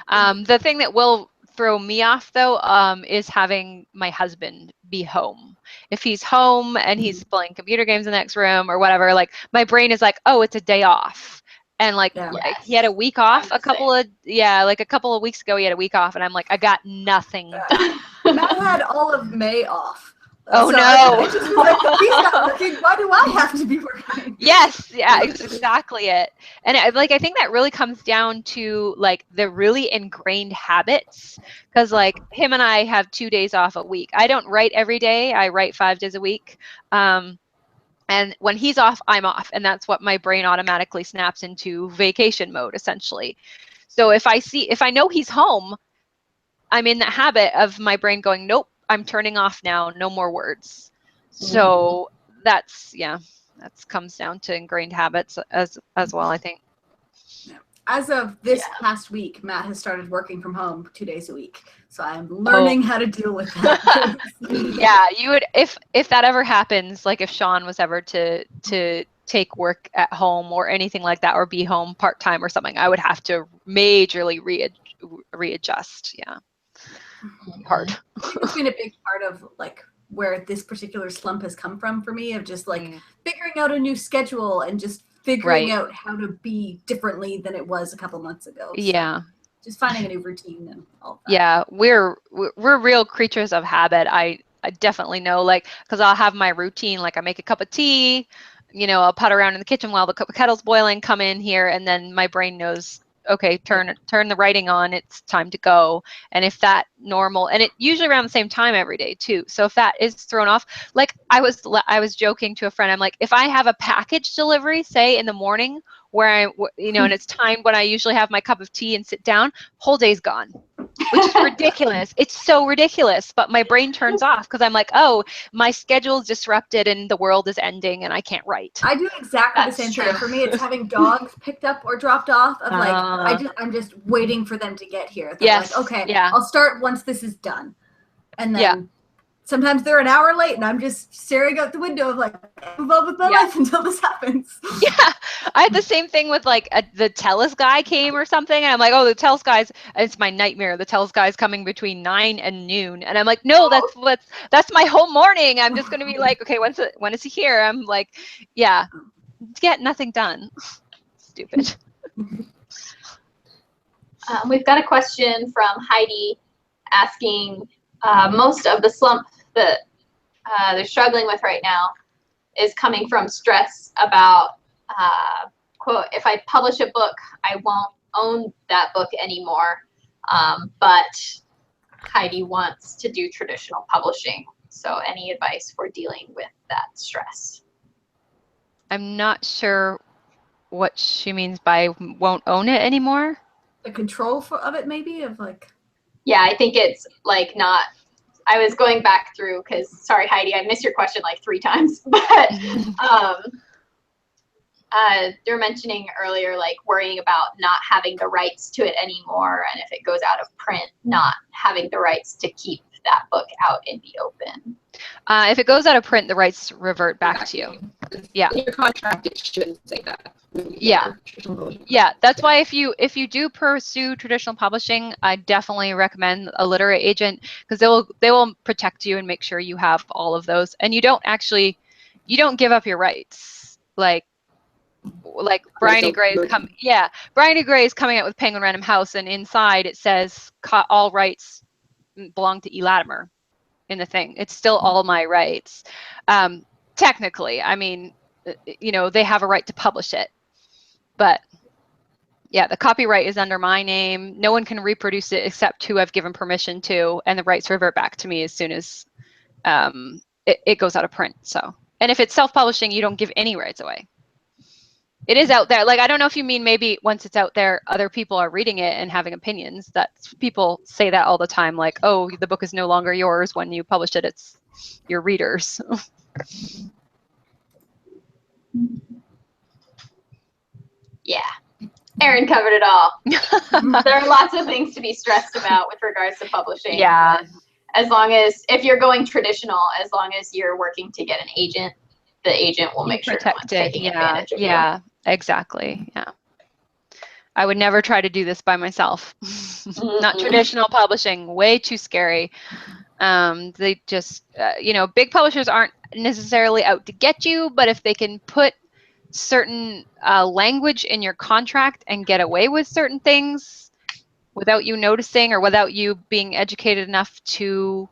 [SPEAKER 2] The thing that will throw me off though, is having my husband be home. If he's home and he's playing computer games in the next room or whatever, like my brain is like, oh, it's a day off. And like he had a week off a couple of weeks ago, he had a week off, and I'm like, I got nothing done.
[SPEAKER 3] Matt had all of May off.
[SPEAKER 2] Oh,
[SPEAKER 3] so
[SPEAKER 2] no.
[SPEAKER 3] I just was like, he's not working. Why do I have to be working?
[SPEAKER 2] Yes, yeah, it's exactly it. And I think that really comes down to like the really ingrained habits, because like him and I have 2 days off a week. I don't write every day. I write 5 days a week. And when he's off, I'm off. And that's what my brain automatically snaps into vacation mode, essentially. So if I know he's home, I'm in that habit of my brain going, nope, I'm turning off now, no more words. So that comes down to ingrained habits as well, I think.
[SPEAKER 3] As of this past week, Matt has started working from home 2 days a week. So I'm learning how to deal with that.
[SPEAKER 2] Yeah, you would, if that ever happens, like if Sean was ever to take work at home or anything like that, or be home part-time or something, I would have to majorly readjust. Yeah. Hard.
[SPEAKER 3] It's been a big part of like where this particular slump has come from for me, of just like figuring out a new schedule and just figuring out how to be differently than it was a couple months ago. So just finding a new routine and all that.
[SPEAKER 2] Yeah, we're real creatures of habit. I definitely know, like, because I'll have my routine, like I make a cup of tea, I'll putt around in the kitchen while the kettle's boiling, come in here, and then my brain knows, okay, turn the writing on, it's time to go. And if that normal, and it usually around the same time every day too. So if that is thrown off, like I was joking to a friend, I'm like, if I have a package delivery, say in the morning, where and it's time when I usually have my cup of tea and sit down, whole day's gone, which is ridiculous. It's so ridiculous, but my brain turns off because I'm like, oh, my schedule's disrupted and the world is ending and I can't write.
[SPEAKER 3] I do exactly the same thing. For me, it's having dogs picked up or dropped off. Of like, I'm just waiting for them to get here. They're like, okay, I'll start once this is done, and then sometimes they're an hour late, and I'm just staring out the window of like, move on with my life until this happens.
[SPEAKER 2] Yeah, I had the same thing with like the TELUS guy came or something, and I'm like, oh, the TELUS guy's, it's my nightmare. The TELUS guy's coming between 9 and noon, and I'm like, no, that's my whole morning. I'm just gonna be like, okay, when is he here? I'm like, get nothing done. Stupid.
[SPEAKER 4] We've got a question from Heidi asking, most of the slump that they're struggling with right now is coming from stress about, quote, if I publish a book, I won't own that book anymore. But Heidi wants to do traditional publishing. So any advice for dealing with that stress?
[SPEAKER 2] I'm not sure what she means by won't own it anymore.
[SPEAKER 3] The control of it, maybe, of like.
[SPEAKER 4] Yeah, I think it's like not. I was going back through because, sorry, Heidi, I missed your question like 3 times. But they're mentioning earlier, like worrying about not having the rights to it anymore, and if it goes out of print, not having the rights to keep that book out in the open.
[SPEAKER 2] If it goes out of print, the rights revert back to you. Yeah.
[SPEAKER 1] In your contract, it should say that.
[SPEAKER 2] Yeah, that's why if you do pursue traditional publishing, I definitely recommend a literary agent, because they will protect you and make sure you have all of those, and you don't give up your rights. Like Brian E. Gray is coming out with Penguin Random House, and inside it says all rights belong to E. Latimer in the thing. It's still all my rights. Technically, I mean, they have a right to publish it. But yeah, the copyright is under my name. No one can reproduce it except who I've given permission to, and the rights revert back to me as soon as it goes out of print. So, and if it's self-publishing, you don't give any rights away. it is out there. Like, I don't know if you mean maybe once it's out there, other people are reading it and having opinions. That's, people say that all the time. Like, oh, the book is no longer yours when you publish it. It's your readers.
[SPEAKER 4] Yeah. Erin covered it all. There are lots of things to be stressed about with regards to publishing.
[SPEAKER 2] Yeah.
[SPEAKER 4] As long as, if you're going traditional, as long as you're working to get an agent, the agent will make sure no one's taking advantage of you.
[SPEAKER 2] Yeah, exactly. Yeah. I would never try to do this by myself. Not traditional publishing, way too scary. They just, you know, big publishers aren't necessarily out to get you, but if they can put certain language in your contract and get away with certain things without you noticing or without you being educated enough to,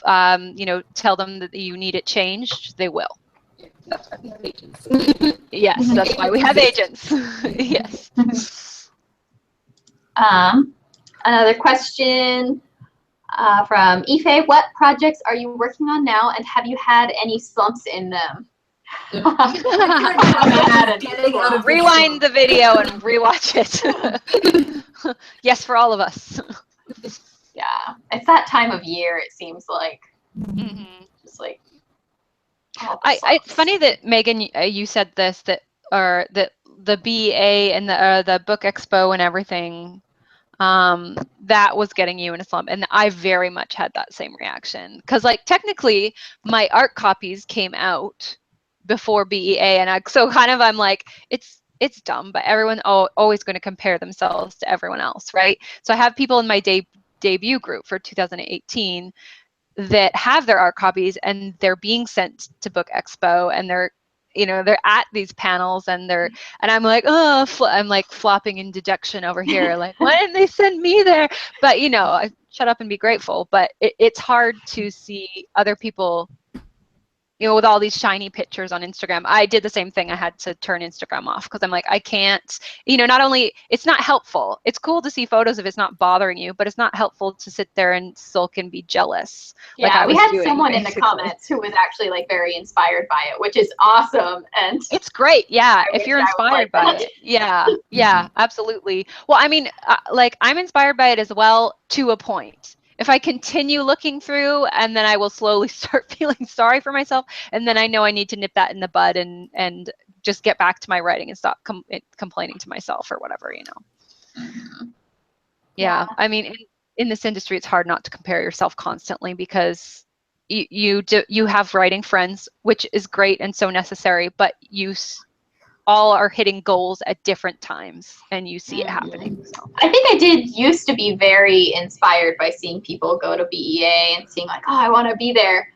[SPEAKER 2] you know, tell them that you need it changed, they will.
[SPEAKER 1] That's why we have agents.
[SPEAKER 2] Yes, that's why we have agents. Yes.
[SPEAKER 4] Another question from Ife. What projects are you working on now, and have you had any slumps in them?
[SPEAKER 2] Rewind the video and rewatch it. Yes, for all of us.
[SPEAKER 4] Yeah, it's that time of year, it seems like. Just like,
[SPEAKER 2] it's funny that Megan, you said this, that, or that the BEA and the book expo and everything, that was getting you in a slump. And I very much had that same reaction, because like technically my art copies came out before BEA, and I'm like, it's dumb, but everyone always going to compare themselves to everyone else, right? So I have people in my debut group for 2018 that have their art copies, and they're being sent to Book Expo, and they're, you know, they're at these panels, and I'm like, oh, I'm like flopping in dejection over here, like, why didn't they send me there? But, you know, I shut up and be grateful. But it's hard to see other people, you know, with all these shiny pictures on Instagram. I did the same thing. I had to turn Instagram off, because I'm like, I can't, you know, not only, it's not helpful. It's cool to see photos if it's not bothering you, but it's not helpful to sit there and sulk and be jealous.
[SPEAKER 4] Yeah,
[SPEAKER 2] like
[SPEAKER 4] we had someone in the comments who was actually like very inspired by it, which is awesome. And
[SPEAKER 2] it's great. Yeah. If you're inspired by it. Yeah. Yeah, absolutely. Well, I mean, like, I'm inspired by it as well, to a point. If I continue looking through, and then I will slowly start feeling sorry for myself, and then I know I need to nip that in the bud and just get back to my writing and stop complaining to myself or whatever, you know. Yeah. I mean, in this industry, it's hard not to compare yourself constantly, because you have writing friends, which is great and so necessary, but you all are hitting goals at different times, and you see it happening. So.
[SPEAKER 4] I think I did used to be very inspired by seeing people go to BEA and seeing like, oh, I want to be there.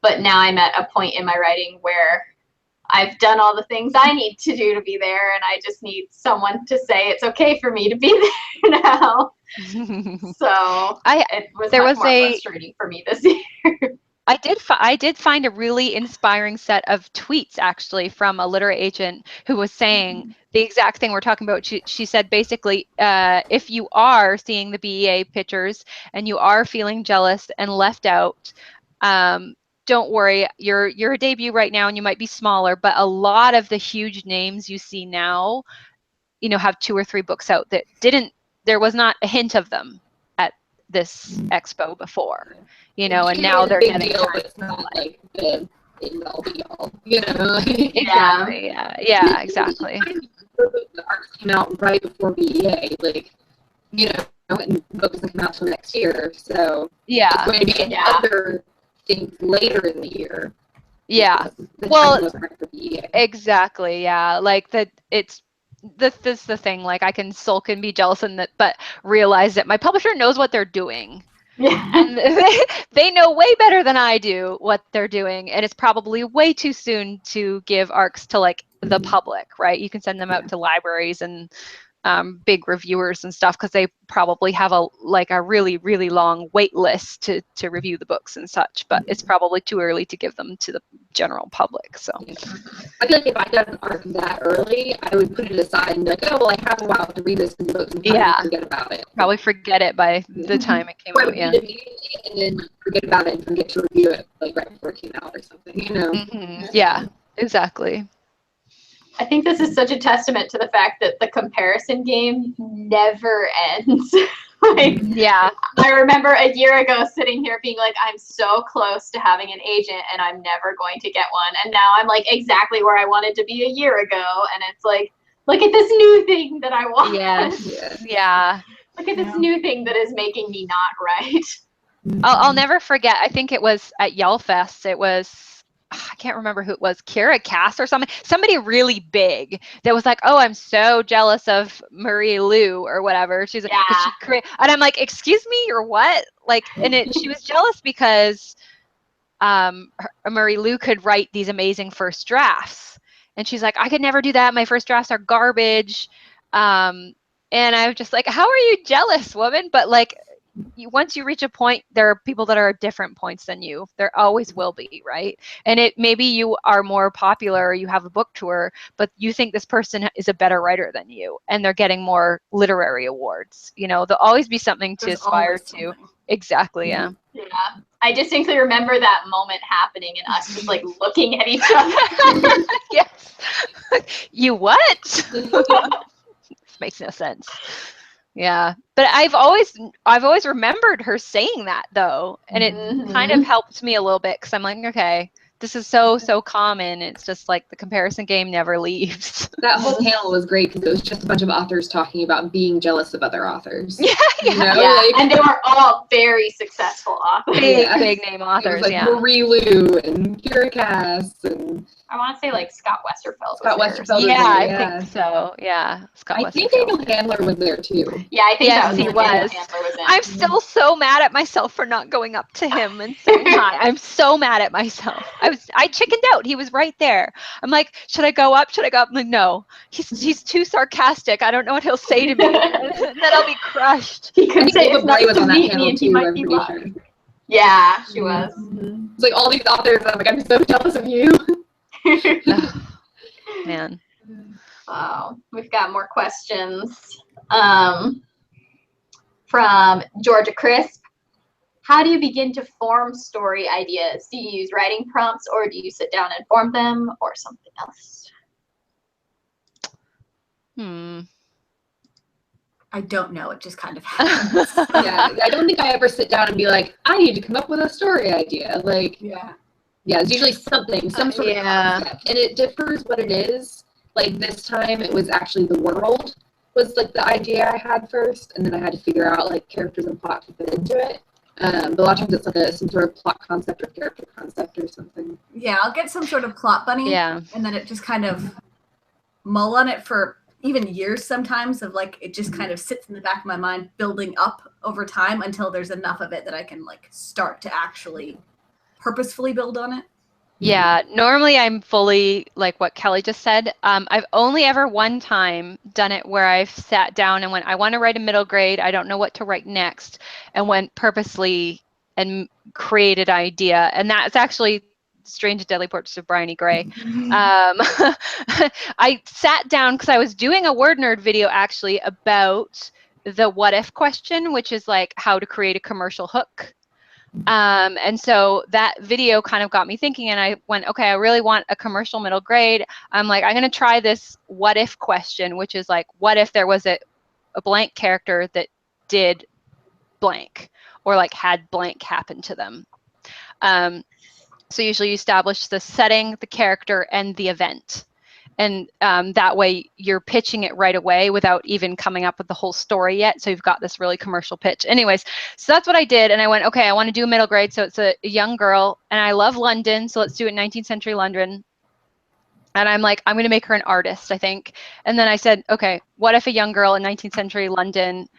[SPEAKER 4] But now I'm at a point in my writing where I've done all the things I need to do to be there, and I just need someone to say it's okay for me to be there now. So it was much more frustrating for me this year.
[SPEAKER 2] I did find a really inspiring set of tweets, actually, from a literary agent who was saying the exact thing we're talking about. She said, basically, if you are seeing the BEA pictures and you are feeling jealous and left out, don't worry. You're a debut right now, and you might be smaller, but a lot of the huge names you see now, you know, have 2 or 3 books out that there was not a hint of them at this expo before, you know, and now they're getting
[SPEAKER 1] deal, but it's not like the end-all be-all, you know.
[SPEAKER 2] Exactly. Yeah, exactly.
[SPEAKER 1] The arcs came out right before BEA, like, you know, and the book doesn't come out till next year, so
[SPEAKER 2] yeah,
[SPEAKER 1] it's going to be other things later in the year.
[SPEAKER 2] Yeah. Well, exactly. Yeah. Like that. This is the thing. Like, I can sulk and be jealous, but realize that my publisher knows what they're doing. Yeah. And they know way better than I do what they're doing, and it's probably way too soon to give ARCs to like the public, right? You can send them out to libraries and big reviewers and stuff, because they probably have a really, really long wait list to review the books and such, but it's probably too early to give them to the general public. So
[SPEAKER 1] I feel like if I got an arc that early, I would put it aside and be like, oh, well, I have a while to read this book and forget about it.
[SPEAKER 2] Probably forget it by the time it came out. Yeah.
[SPEAKER 1] And then forget about it and forget to review it like right before it came out or something, you know.
[SPEAKER 2] Yeah, exactly.
[SPEAKER 4] I think this is such a testament to the fact that the comparison game never ends. Like,
[SPEAKER 2] Yeah.
[SPEAKER 4] I remember a year ago sitting here being like, I'm so close to having an agent and I'm never going to get one. And now I'm like exactly where I wanted to be a year ago. And it's like, look at this new thing that I want.
[SPEAKER 2] Yes. Yeah.
[SPEAKER 4] Look at this new thing that is making me not right.
[SPEAKER 2] I'll never forget. I think it was at Yellfest. It was, I can't remember who it was, Kira Cass or somebody really big that was like, oh, I'm so jealous of Marie Lou or whatever. She's like,
[SPEAKER 4] Yeah.
[SPEAKER 2] and I'm like, excuse me, you're what? Like, and she was jealous because Marie Lou could write these amazing first drafts. And she's like, I could never do that. My first drafts are garbage. And I'm just like, how are you jealous, woman? But like, once you reach a point, there are people that are at different points than you. There always will be, right? And maybe you are more popular, or you have a book tour, but you think this person is a better writer than you, and they're getting more literary awards. You know, there'll always be something to aspire to. Exactly, yeah.
[SPEAKER 4] Yeah. I distinctly remember that moment happening and us just like looking at each other.
[SPEAKER 2] Yes. You what? This makes no sense. Yeah, but I've always remembered her saying that though, and it kind of helped me a little bit because I'm like, okay, this is so common. It's just like the comparison game never leaves.
[SPEAKER 1] That whole panel was great because it was just a bunch of authors talking about being jealous of other authors.
[SPEAKER 2] Yeah,
[SPEAKER 1] You know?
[SPEAKER 4] Like, and they were all very successful authors.
[SPEAKER 2] Big name authors.
[SPEAKER 1] It was like Marie Lou and Kira Cass and
[SPEAKER 4] I want to say like Scott Westerfeld.
[SPEAKER 2] I think so. Yeah, Scott Westerfeld.
[SPEAKER 1] I think Daniel Handler was there too.
[SPEAKER 4] Yeah, I think
[SPEAKER 2] yes, he was. I'm still so mad at myself for not going up to him and saying hi. I'm so mad at myself. I chickened out. He was right there. I'm like, should I go up? I'm like, no. He's too sarcastic. I don't know what he'll say to me. And then I'll be crushed.
[SPEAKER 4] He could say
[SPEAKER 1] Ava Bray was on that panel too. I'm pretty sure.
[SPEAKER 4] Yeah, she was.
[SPEAKER 1] It's like all these authors. I'm like, I'm so jealous of you.
[SPEAKER 2] Oh, man.
[SPEAKER 4] Wow, we've got more questions. From Georgia Crisp. How do you begin to form story ideas? Do you use writing prompts, or do you sit down and form them, or something else?
[SPEAKER 3] I don't know. It just kind of happens.
[SPEAKER 1] Yeah, I don't think I ever sit down and be like, I need to come up with a story idea. Like, yeah, it's usually some sort of concept, and it differs what it is. Like this time, it was actually the world was like the idea I had first, and then I had to figure out like characters and plot to fit into it. But a lot of times it's like some sort of plot concept or character concept or something.
[SPEAKER 3] Yeah, I'll get some sort of plot bunny, and then it just kind of mull on it for even years sometimes of like it just kind of sits in the back of my mind building up over time until there's enough of it that I can like start to actually purposefully build on it.
[SPEAKER 2] Yeah, normally I'm fully like what Kelly just said. I've only ever one time done it where I've sat down and went, I want to write a middle grade. I don't know what to write next, and went purposely and created an idea. And that's actually Strange and Deadly Portraits of Bryony Gray. I sat down because I was doing a WordNerd video actually about the what if question, which is like how to create a commercial hook. And so that video kind of got me thinking, and I went, okay, I really want a commercial middle grade. I'm like, I'm going to try this what if question, which is like, what if there was a blank character that did blank or like had blank happen to them. So usually you establish the setting, the character, and the event. And that way you're pitching it right away without even coming up with the whole story yet. So you've got this really commercial pitch. Anyways, so that's what I did. And I went, okay, I want to do a middle grade. So it's a young girl. And I love London. So let's do it 19th century London. And I'm like, I'm going to make her an artist, I think. And then I said, okay, what if a young girl in 19th century London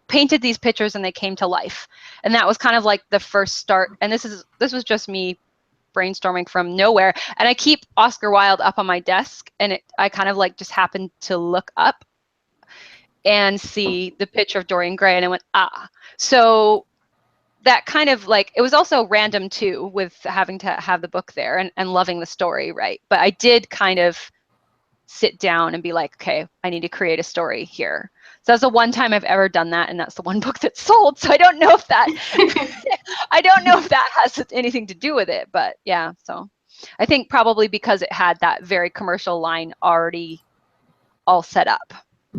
[SPEAKER 2] painted these pictures and they came to life? And that was kind of like the first start. And this was just me brainstorming from nowhere, and I keep Oscar Wilde up on my desk, and I kind of like just happened to look up and see the picture of Dorian Gray, and I went, so that kind of like, it was also random too with having to have the book there and loving the story, right? But I did kind of sit down and be like, okay, I need to create a story here. So that's the one time I've ever done that, and that's the one book that sold. So I don't know if that has anything to do with it, but yeah. So I think probably because it had that very commercial line already all set up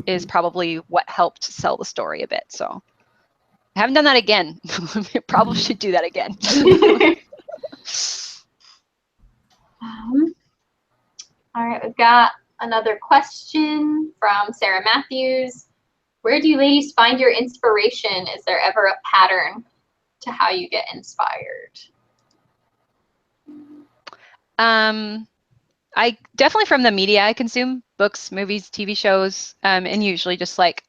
[SPEAKER 2] is probably what helped sell the story a bit. So I haven't done that again. Probably should do that again.
[SPEAKER 4] All right, we've got another question from Sarah Matthews. Where do you ladies find your inspiration? Is there ever a pattern to how you get inspired?
[SPEAKER 2] I definitely from the media I consume, books, movies, TV shows, and usually just like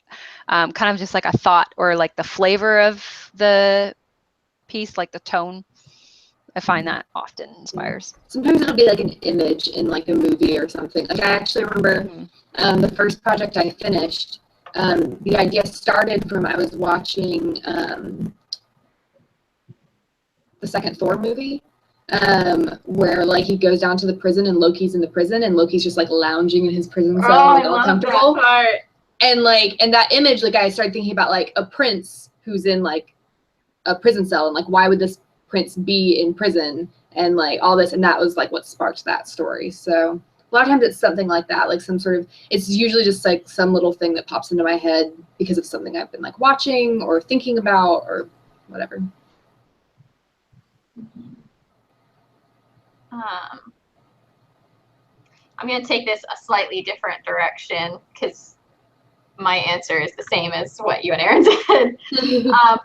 [SPEAKER 2] kind of just like a thought or like the flavor of the piece, like the tone. I find that often inspires.
[SPEAKER 1] Sometimes it'll be like an image in like a movie or something. Like I actually remember the first project I finished, the idea started from I was watching the second Thor movie. Where like he goes down to the prison and Loki's in the prison and Loki's just like lounging in his prison cell, like all comfortable.
[SPEAKER 4] That part.
[SPEAKER 1] And like and that image, like I started thinking about like a prince who's in like a prison cell and like why would this prince be in prison and like all this, and that was like what sparked that story. So a lot of times it's something like that, like some sort of, it's usually just like some little thing that pops into my head because of something I've been like watching or thinking about or whatever.
[SPEAKER 4] I'm going to take this a slightly different direction because my answer is the same as what you and Aaron said,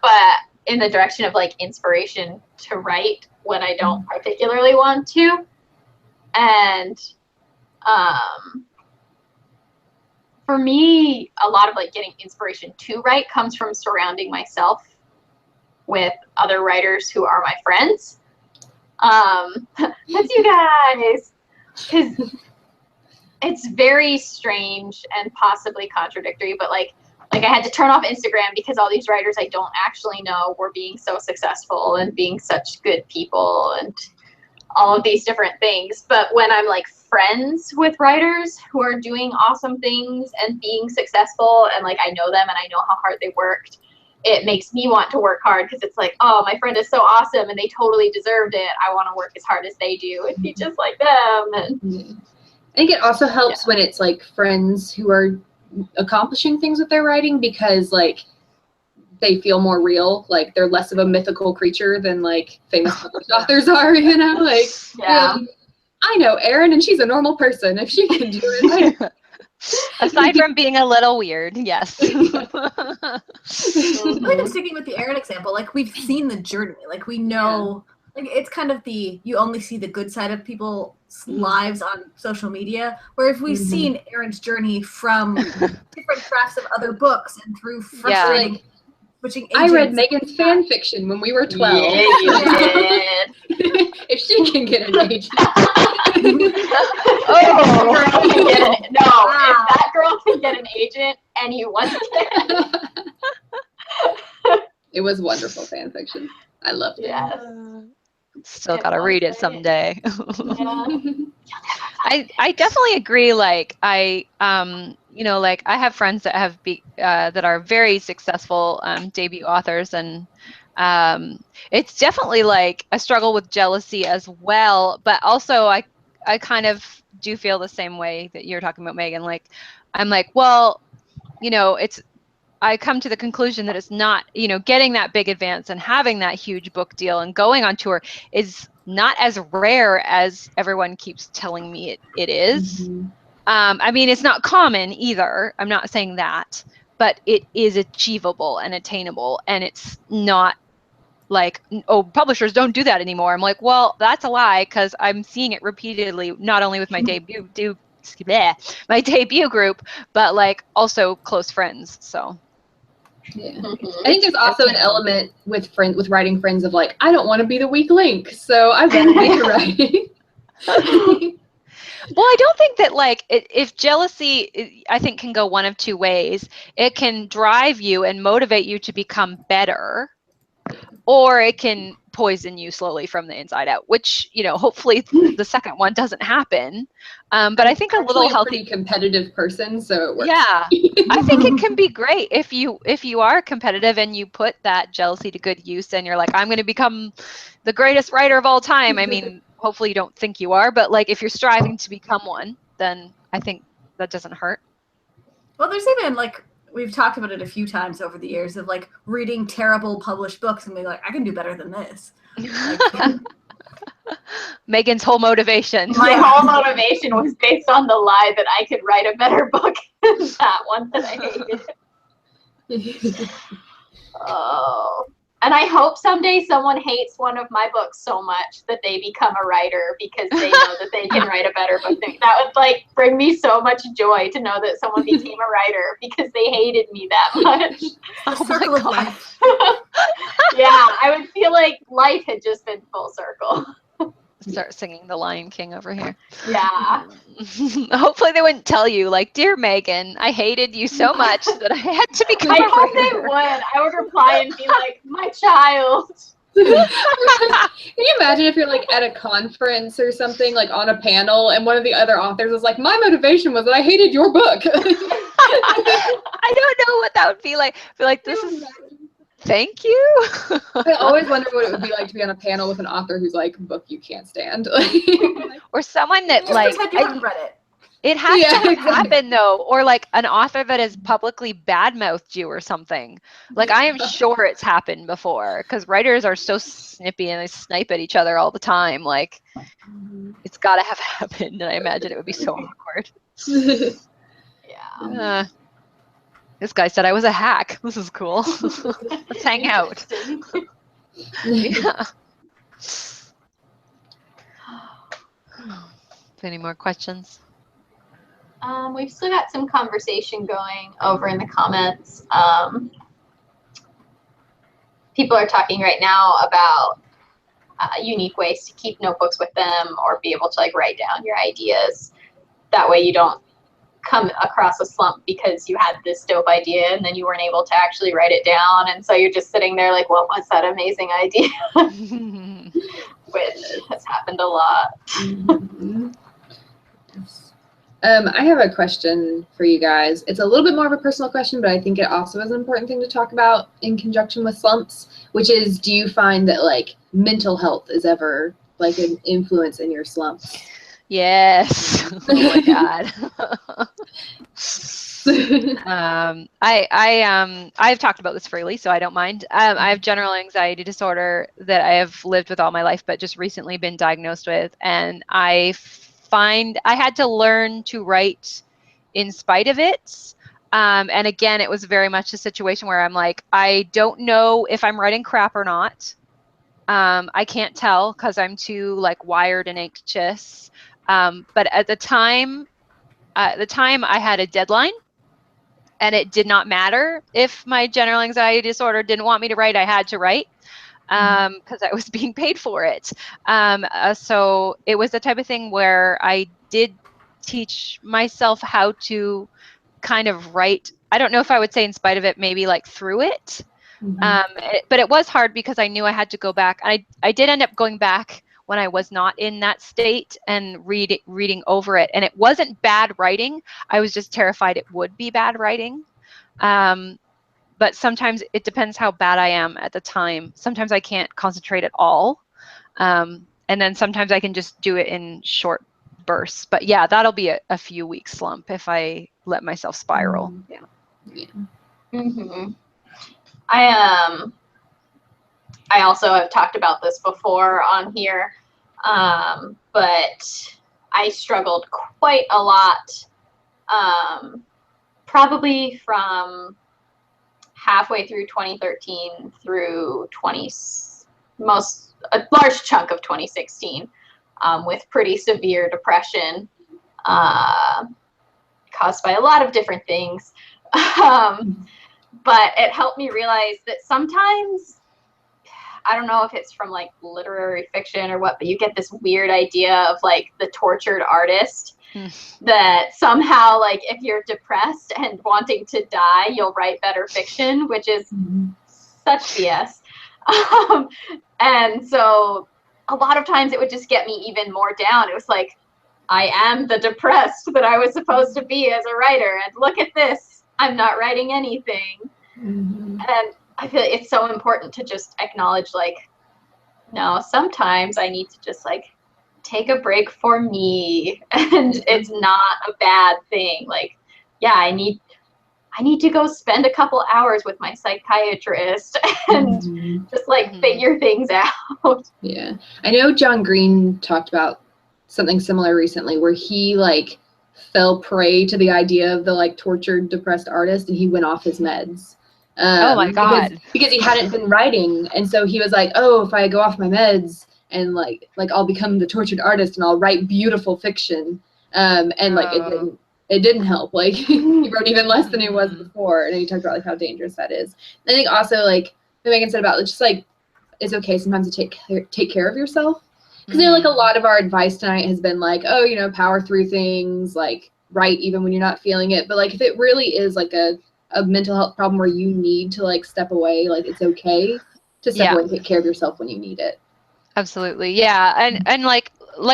[SPEAKER 4] but in the direction of like inspiration to write when I don't particularly want to. And for me, a lot of like getting inspiration to write comes from surrounding myself with other writers who are my friends. That's you guys, because it's very strange and possibly contradictory, but like I had to turn off Instagram because all these writers I don't actually know were being so successful and being such good people and all of these different things. But when I'm like friends with writers who are doing awesome things and being successful and like I know them and I know how hard they worked, it makes me want to work hard because it's like, oh, my friend is so awesome and they totally deserved it. I want to work as hard as they do and be just like them. And
[SPEAKER 1] I think it also helps when it's like friends who are accomplishing things with their writing because like they feel more real, like they're less of a mythical creature than like famous published authors are, you know, like I know Erin and she's a normal person if she can do it.
[SPEAKER 2] Aside from being a little weird, yes.
[SPEAKER 3] Like I'm sticking with the Erin example, like we've seen the journey, like we know, like it's kind of the, you only see the good side of people's lives on social media, where if we've seen Erin's journey from different drafts of other books and through frustrating switching agents.
[SPEAKER 1] I read Megan's fan fiction when we were 12.
[SPEAKER 4] Yeah, you did.
[SPEAKER 1] If she can get an agent.
[SPEAKER 4] If that girl can get an agent, anyone can.
[SPEAKER 1] It was wonderful fan fiction. I loved it.
[SPEAKER 4] Yes.
[SPEAKER 2] Still gotta read it someday. I definitely agree. Like I like I have friends that have that are very successful debut authors, and it's definitely like a struggle with jealousy as well. But also I kind of do feel the same way that you're talking about, Megan. Like I'm like, well, I come to the conclusion that it's not, getting that big advance and having that huge book deal and going on tour is not as rare as everyone keeps telling me it is. I mean, it's not common either. I'm not saying that, but it is achievable and attainable. And it's not like, oh, publishers don't do that anymore. I'm like, well, that's a lie, because I'm seeing it repeatedly, not only with my debut group, but like also close friends. So.
[SPEAKER 1] Yeah, I think there's also an element with writing friends of like, I don't want to be the weak link, so I better be writing.
[SPEAKER 2] Well, I don't think that like if jealousy, I think, can go one of two ways. It can drive you and motivate you to become better, or it can poison you slowly from the inside out, which, hopefully the second one doesn't happen. But I think a little healthy,
[SPEAKER 1] pretty competitive person, so it works.
[SPEAKER 2] Yeah, I think it can be great if you are competitive and you put that jealousy to good use and you're like, I'm going to become the greatest writer of all time. I mean, hopefully you don't think you are, but like if you're striving to become one, then I think that doesn't hurt.
[SPEAKER 3] Well, there's even like, we've talked about it a few times over the years of like reading terrible published books and being like, I can do better than this. Like,
[SPEAKER 2] Megan's whole motivation.
[SPEAKER 4] My whole motivation was based on the lie that I could write a better book than that one that I hated. Oh. And I hope someday someone hates one of my books so much that they become a writer because they know that they can write a better book. That would like bring me so much joy to know that someone became a writer because they hated me that much.
[SPEAKER 3] the circle of life.
[SPEAKER 4] Yeah, I would feel like life had just been full circle.
[SPEAKER 2] Start singing The Lion King over here.
[SPEAKER 4] Yeah.
[SPEAKER 2] Hopefully they wouldn't tell you, like, dear Megan, I hated you so much that I had to become
[SPEAKER 4] I
[SPEAKER 2] a
[SPEAKER 4] hope they
[SPEAKER 2] writer.
[SPEAKER 4] would. I would reply and be like, my child.
[SPEAKER 1] Can you imagine if you're like at a conference or something, like on a panel, and one of the other authors was like, my motivation was that I hated your book.
[SPEAKER 2] I don't know what that would be like. Be like, this is, thank you.
[SPEAKER 1] I always wonder what it would be like to be on a panel with an author who's like, book you can't stand.
[SPEAKER 2] Or someone that
[SPEAKER 3] Just
[SPEAKER 2] like,
[SPEAKER 3] pretend you haven't read it.
[SPEAKER 2] it has
[SPEAKER 1] Yeah,
[SPEAKER 2] to have
[SPEAKER 1] exactly.
[SPEAKER 2] happened though, or like an author that has publicly badmouthed you or something. Like I am sure it's happened before because writers are so snippy and they snipe at each other all the time. Like it's got to have happened, and I imagine it would be so awkward.
[SPEAKER 4] Yeah.
[SPEAKER 2] This guy said I was a hack. This is cool. Let's hang out. Yeah. Any more questions?
[SPEAKER 4] We've still got some conversation going over in the comments. People are talking right now about unique ways to keep notebooks with them or be able to like write down your ideas. That way you don't come across a slump because you had this dope idea and then you weren't able to actually write it down. And so you're just sitting there like, what was that amazing idea? Which has happened a lot.
[SPEAKER 1] I have a question for you guys. It's a little bit more of a personal question, but I think it also is an important thing to talk about in conjunction with slumps, which is, do you find that like mental health is ever like an influence in your slumps?
[SPEAKER 2] Yes. Oh my God. I've talked about this freely, so I don't mind. I have general anxiety disorder that I have lived with all my life, but just recently been diagnosed with. And I find I had to learn to write in spite of it. And again, it was very much a situation where I'm like, I don't know if I'm writing crap or not. I can't tell because I'm too like wired and anxious. But at the time I had a deadline, and it did not matter if my general anxiety disorder didn't want me to write. I had to write because I was being paid for it. So it was the type of thing where I did teach myself how to kind of write. I don't know if I would say in spite of it, maybe like through it. But it was hard because I knew I had to go back. I did end up going back when I was not in that state and reading over it. And it wasn't bad writing. I was just terrified it would be bad writing. But sometimes it depends how bad I am at the time. Sometimes I can't concentrate at all. And then sometimes I can just do it in short bursts. But yeah, that'll be a few week slump if I let myself spiral.
[SPEAKER 1] Yeah.
[SPEAKER 4] Mm-hmm. I also have talked about this before on here, but I struggled quite a lot, probably from halfway through 2013 through a large chunk of 2016, with pretty severe depression, caused by a lot of different things. But it helped me realize that sometimes, I don't know if it's from like literary fiction or what, but you get this weird idea of like the tortured artist that somehow like if you're depressed and wanting to die, you'll write better fiction, which is such BS. And so a lot of times it would just get me even more down. It was like, I am the depressed that I was supposed to be as a writer, and look at this, I'm not writing anything. And I feel it's so important to just acknowledge like, no, sometimes I need to just like take a break for me, and it's not a bad thing. Like, yeah, I need to go spend a couple hours with my psychiatrist and just like figure things out.
[SPEAKER 1] Yeah. I know John Green talked about something similar recently where he like fell prey to the idea of the like tortured, depressed artist, and he went off his meds.
[SPEAKER 2] Oh my God.
[SPEAKER 1] Because he hadn't been writing, and so he was like, oh, if I go off my meds and like I'll become the tortured artist and I'll write beautiful fiction. And like it didn't help. Like he wrote even less than he was before, and he talked about like how dangerous that is. And I think also like what Megan said about just like it's okay sometimes to take care of yourself, because you know like a lot of our advice tonight has been like, oh, you know, power through things, like write even when you're not feeling it. But like if it really is like a mental health problem where you need to like step away, like it's okay to step away and take care of yourself when you need it.
[SPEAKER 2] Absolutely. Yeah. And like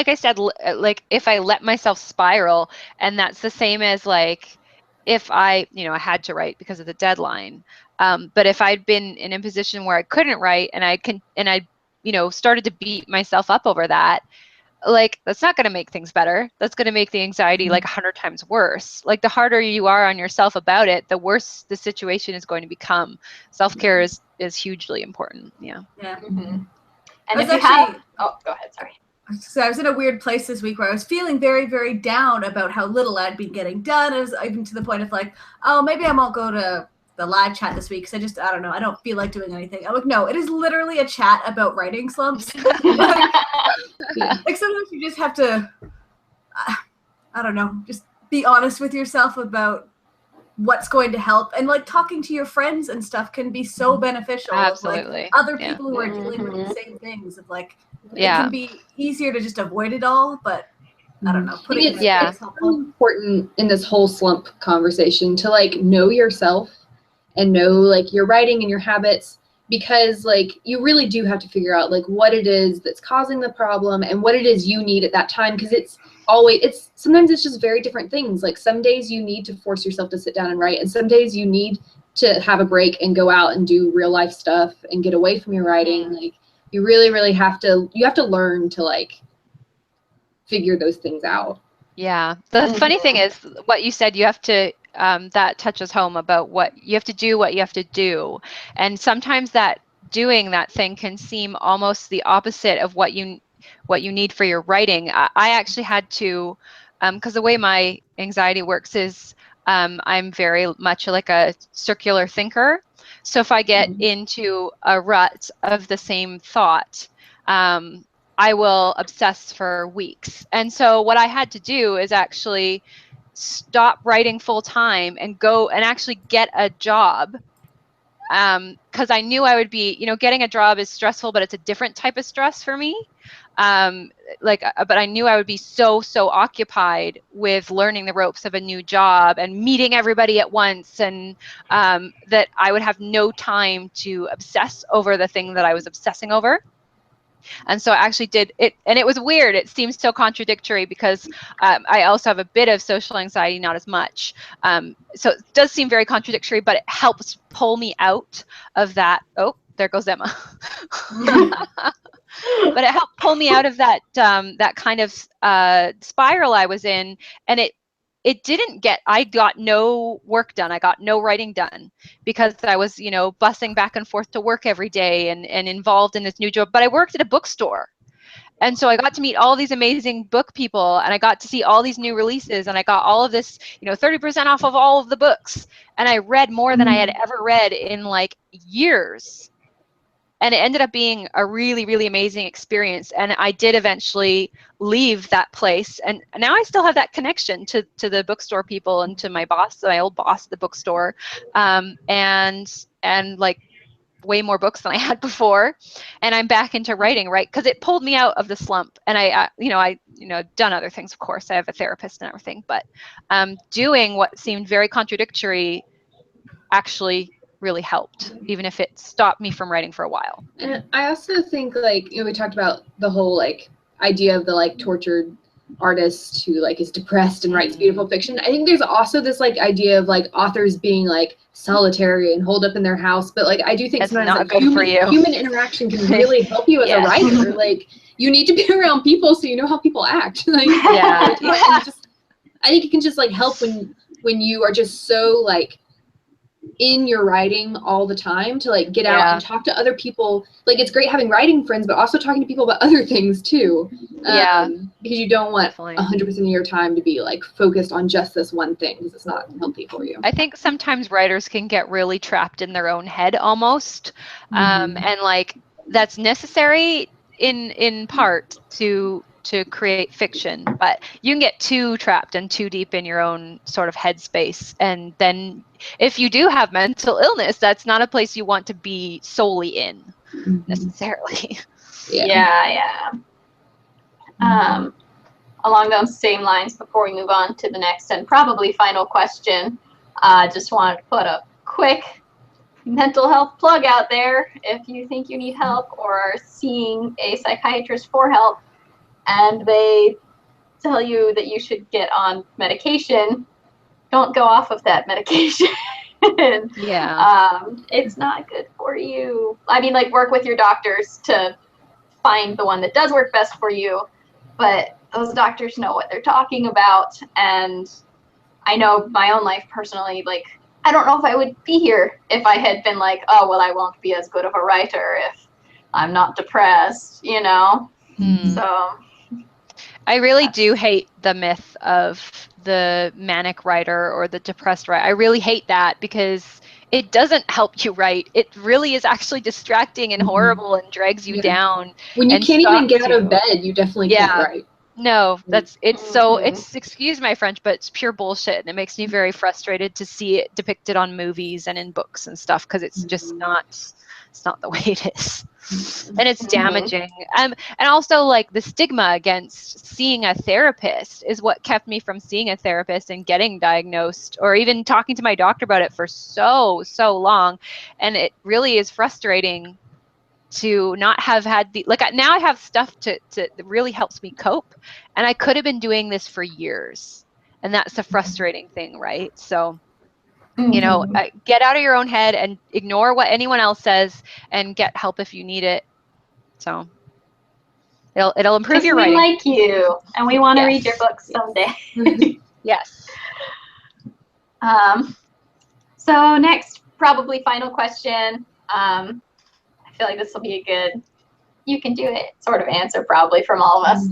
[SPEAKER 2] I said, like if I let myself spiral, and that's the same as like if I, you know, I had to write because of the deadline. But if I'd been in a position where I couldn't write and I, you know, started to beat myself up over that, like that's not going to make things better. That's going to make the anxiety like 100 times worse. Like the harder you are on yourself about it, the worse the situation is going to become. Self-care is hugely important. Yeah.
[SPEAKER 3] Yeah.
[SPEAKER 4] And if you have, oh, go ahead, sorry.
[SPEAKER 3] So I was in a weird place this week where I was feeling very, very down about how little I'd been getting done. It was even to the point of like, oh, maybe I won't go to the live chat this week because I don't know, I don't feel like doing anything. I'm like, no, it is literally a chat about writing slumps. Like sometimes you just have to, I don't know, just be honest with yourself about what's going to help, and like talking to your friends and stuff can be so beneficial.
[SPEAKER 2] Absolutely.
[SPEAKER 3] Of, like, other people who are dealing with the same things. Of like, it can be easier to just avoid it all, but I don't know. Putting it
[SPEAKER 1] it's important in this whole slump conversation to like know yourself and know like your writing and your habits, because like you really do have to figure out like what it is that's causing the problem and what it is you need at that time, because sometimes it's just very different things. Like some days you need to force yourself to sit down and write, and some days you need to have a break and go out and do real life stuff and get away from your writing. Like you really have to learn to like figure those things out.
[SPEAKER 2] Yeah. The funny thing is what you said, you have to that touches home about what you have to do. And sometimes that doing that thing can seem almost the opposite of what you need for your writing. I actually had to, because the way my anxiety works is I'm very much like a circular thinker. So if I get into a rut of the same thought, I will obsess for weeks. And so what I had to do is actually stop writing full time and go and actually get a job. Because I knew I would be, you know, getting a job is stressful, but it's a different type of stress for me. But I knew I would be so occupied with learning the ropes of a new job and meeting everybody at once, and that I would have no time to obsess over the thing that I was obsessing over. And so I actually did it, and it was weird. It seems so contradictory because I also have a bit of social anxiety, not as much. So it does seem very contradictory, but it helps pull me out of that. Oh, there goes Emma. But it helped pull me out of that that kind of spiral I was in, and I got no work done. I got no writing done because I was, you know, bussing back and forth to work every day and involved in this new job. But I worked at a bookstore. And so I got to meet all these amazing book people, and I got to see all these new releases, and I got all of this, you know, 30% off of all of the books. And I read more than I had ever read in like years. And it ended up being a really amazing experience. And I did eventually leave that place. And now I still have that connection to the bookstore people and to my boss, my old boss at the bookstore, and like way more books than I had before. And I'm back into writing, right? Because it pulled me out of the slump. And I done other things, of course. I have a therapist and everything. But doing what seemed very contradictory actually really helped, even if it stopped me from writing for a while.
[SPEAKER 1] And I also think, like, you know, we talked about the whole like idea of the like tortured artist who like is depressed and writes beautiful fiction. I think there's also this like idea of like authors being like solitary and holed up in their house, but like I do think
[SPEAKER 2] That's
[SPEAKER 1] sometimes
[SPEAKER 2] not
[SPEAKER 1] like
[SPEAKER 2] good for you.
[SPEAKER 1] human interaction can really help you as a
[SPEAKER 2] Yes.
[SPEAKER 1] writer. Like you need to be around people so you know how people act. Like
[SPEAKER 2] Yeah.
[SPEAKER 1] and just, I think it can just like help when you are just so like in your writing all the time to like get out and talk to other people. Like it's great having writing friends, but also talking to people about other things too. Because you don't want 100% of your time to be like focused on just this one thing, because it's not healthy for you.
[SPEAKER 2] I think sometimes writers can get really trapped in their own head almost. And like that's necessary in part to create fiction, but you can get too trapped and too deep in your own sort of headspace, and then if you do have mental illness, that's not a place you want to be solely in necessarily.
[SPEAKER 4] Along those same lines, before we move on to the next and probably final question, just wanted to put a quick mental health plug out there. If you think you need help or are seeing a psychiatrist for help and they tell you that you should get on medication, don't go off of that medication. It's not good for you. I mean, like, work with your doctors to find the one that does work best for you, but those doctors know what they're talking about. And I know my own life personally, like, I don't know if I would be here if I had been like, oh, well, I won't be as good of a writer if I'm not depressed, you know? So
[SPEAKER 2] I really do hate the myth of the manic writer or the depressed writer. I really hate that because it doesn't help you write. It really is actually distracting and horrible and drags you down.
[SPEAKER 1] When you can't even get out of bed, you definitely can't write.
[SPEAKER 2] No, it's excuse my French, but it's pure bullshit, and it makes me very frustrated to see it depicted on movies and in books and stuff, because it's just it's not the way it is. And it's damaging. And also, like, the stigma against seeing a therapist is what kept me from seeing a therapist and getting diagnosed, or even talking to my doctor about it for so long. And it really is frustrating to not have had the, like, now I have stuff that really helps me cope, and I could have been doing this for years, and that's the frustrating thing, right? So you know, get out of your own head and ignore what anyone else says and get help if you need it. So it'll improve your writing.
[SPEAKER 4] We like you, and we want to read your books someday.
[SPEAKER 2] Yes.
[SPEAKER 4] So next, probably final question. I feel like this will be a good, you can do it sort of answer probably from all of us.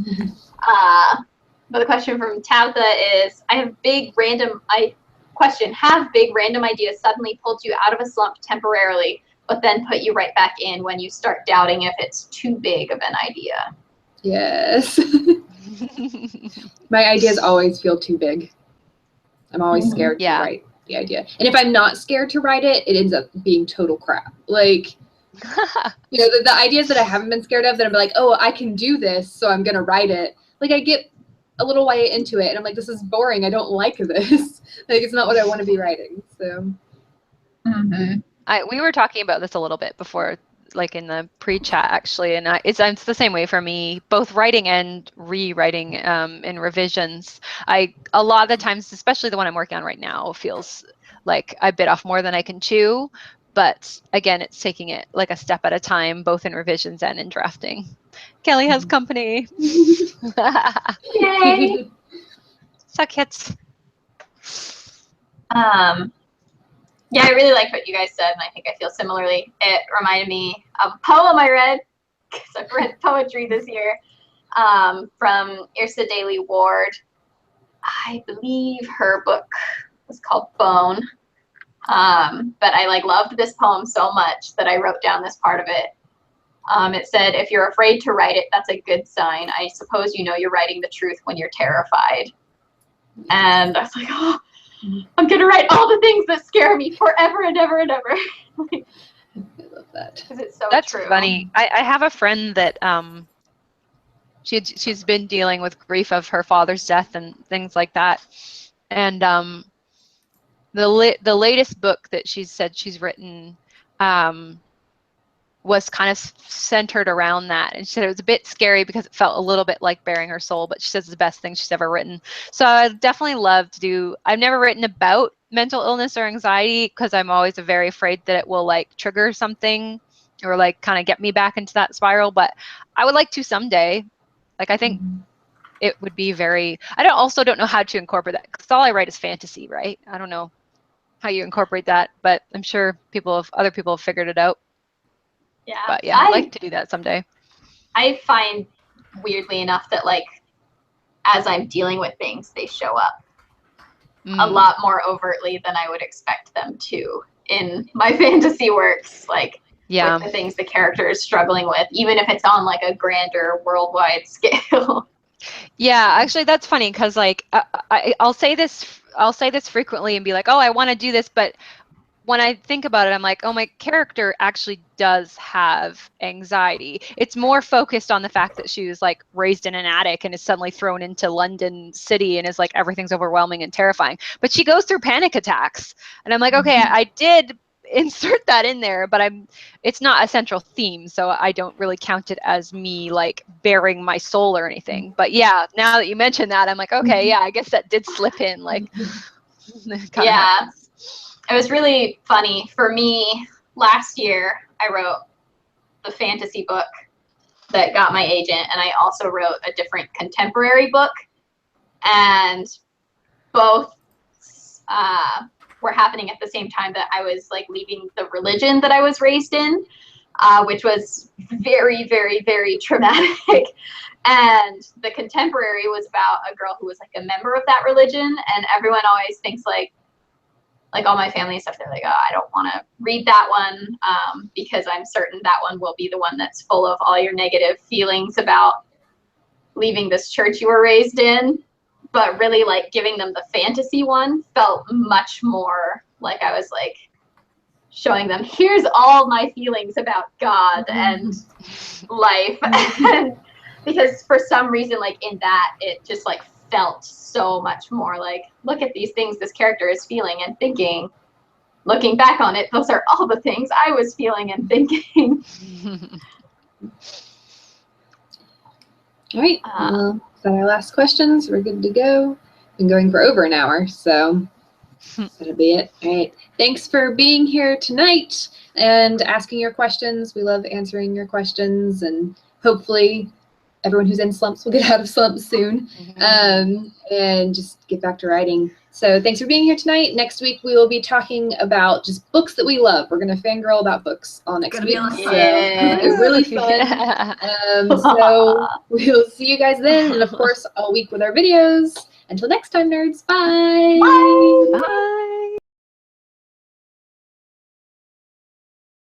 [SPEAKER 4] But the question from Tabitha is, have big random ideas suddenly pulled you out of a slump temporarily, but then put you right back in when you start doubting if it's too big of an idea?
[SPEAKER 1] Yes. My ideas always feel too big. I'm always scared to write the idea. And if I'm not scared to write it, it ends up being total crap. Like, you know, the ideas that I haven't been scared of, that I'm like, oh, I can do this, so I'm going to write it. Like, I get a little way into it, and I'm like, this is boring. I don't like this. Like, it's not what I want to be writing. So,
[SPEAKER 2] we were talking about this a little bit before, like in the pre-chat actually, and it's the same way for me, both writing and rewriting in revisions. A lot of the times, especially the one I'm working on right now, feels like I bit off more than I can chew. But again, it's taking it like a step at a time, both in revisions and in drafting. Kelly has company.
[SPEAKER 4] Yay!
[SPEAKER 2] Suck hits.
[SPEAKER 4] Yeah, I really like what you guys said, and I think I feel similarly. It reminded me of a poem I read, because I've read poetry this year, from Yrsa Daley Ward. I believe her book was called Bone. But I loved this poem so much that I wrote down this part of it. It said, if you're afraid to write it, that's a good sign. I suppose you know you're writing the truth when you're terrified. And I was like, oh, I'm going to write all the things that scare me forever and ever and ever.
[SPEAKER 1] I love that.
[SPEAKER 4] Because it's so
[SPEAKER 2] That's
[SPEAKER 4] true.
[SPEAKER 2] funny. I have a friend that she's been dealing with grief of her father's death and things like that. And the latest book that she said she's written was kind of centered around that. And she said it was a bit scary because it felt a little bit like bearing her soul, but she says it's the best thing she's ever written. So I definitely love to do, I've never written about mental illness or anxiety because I'm always very afraid that it will like trigger something or like kind of get me back into that spiral. But I would like to someday. Like I think it would be very, also don't know how to incorporate that because all I write is fantasy, right? I don't know how you incorporate that, but I'm sure other people have figured it out.
[SPEAKER 4] Yeah.
[SPEAKER 2] But yeah, I'd like to do that someday.
[SPEAKER 4] I find weirdly enough that like as I'm dealing with things, they show up a lot more overtly than I would expect them to in my fantasy works. Like with the things the character is struggling with, even if it's on like a grander worldwide scale.
[SPEAKER 2] Yeah, actually that's funny because like I'll say this frequently and be like, oh, I want to do this, but when I think about it, I'm like, oh, my character actually does have anxiety. It's more focused on the fact that she was like raised in an attic and is suddenly thrown into London City and is like, everything's overwhelming and terrifying. But she goes through panic attacks. And I'm like, okay, I did insert that in there, but it's not a central theme. So I don't really count it as me like bearing my soul or anything. But yeah, now that you mention that, I'm like, okay, yeah, I guess that did slip in. Like,
[SPEAKER 4] yeah. Happens. It was really funny. For me, last year, I wrote the fantasy book that got my agent, and I also wrote a different contemporary book. And both were happening at the same time that I was like leaving the religion that I was raised in, which was very, very, very traumatic. And the contemporary was about a girl who was like a member of that religion, and everyone always thinks like all my family and stuff, they're like, oh, I don't want to read that one because I'm certain that one will be the one that's full of all your negative feelings about leaving this church you were raised in. But really, like, giving them the fantasy one felt much more like I was, like, showing them, here's all my feelings about God and life. And because for some reason, like, in that, it just, like, felt so much more like, look at these things this character is feeling and thinking. Looking back on it, those are all the things I was feeling and thinking.
[SPEAKER 1] All right. Well, is that our last questions? We're good to go. Been going for over an hour, so that'll be it. All right. Thanks for being here tonight and asking your questions. We love answering your questions, and hopefully everyone who's in slumps will get out of slumps soon, and just get back to writing. So thanks for being here tonight. Next week we will be talking about just books that we love. We're gonna fangirl about books all next week. So it's really fun. So we'll see you guys then, and of course all week with our videos. Until next time, nerds. Bye.
[SPEAKER 4] Bye. Bye.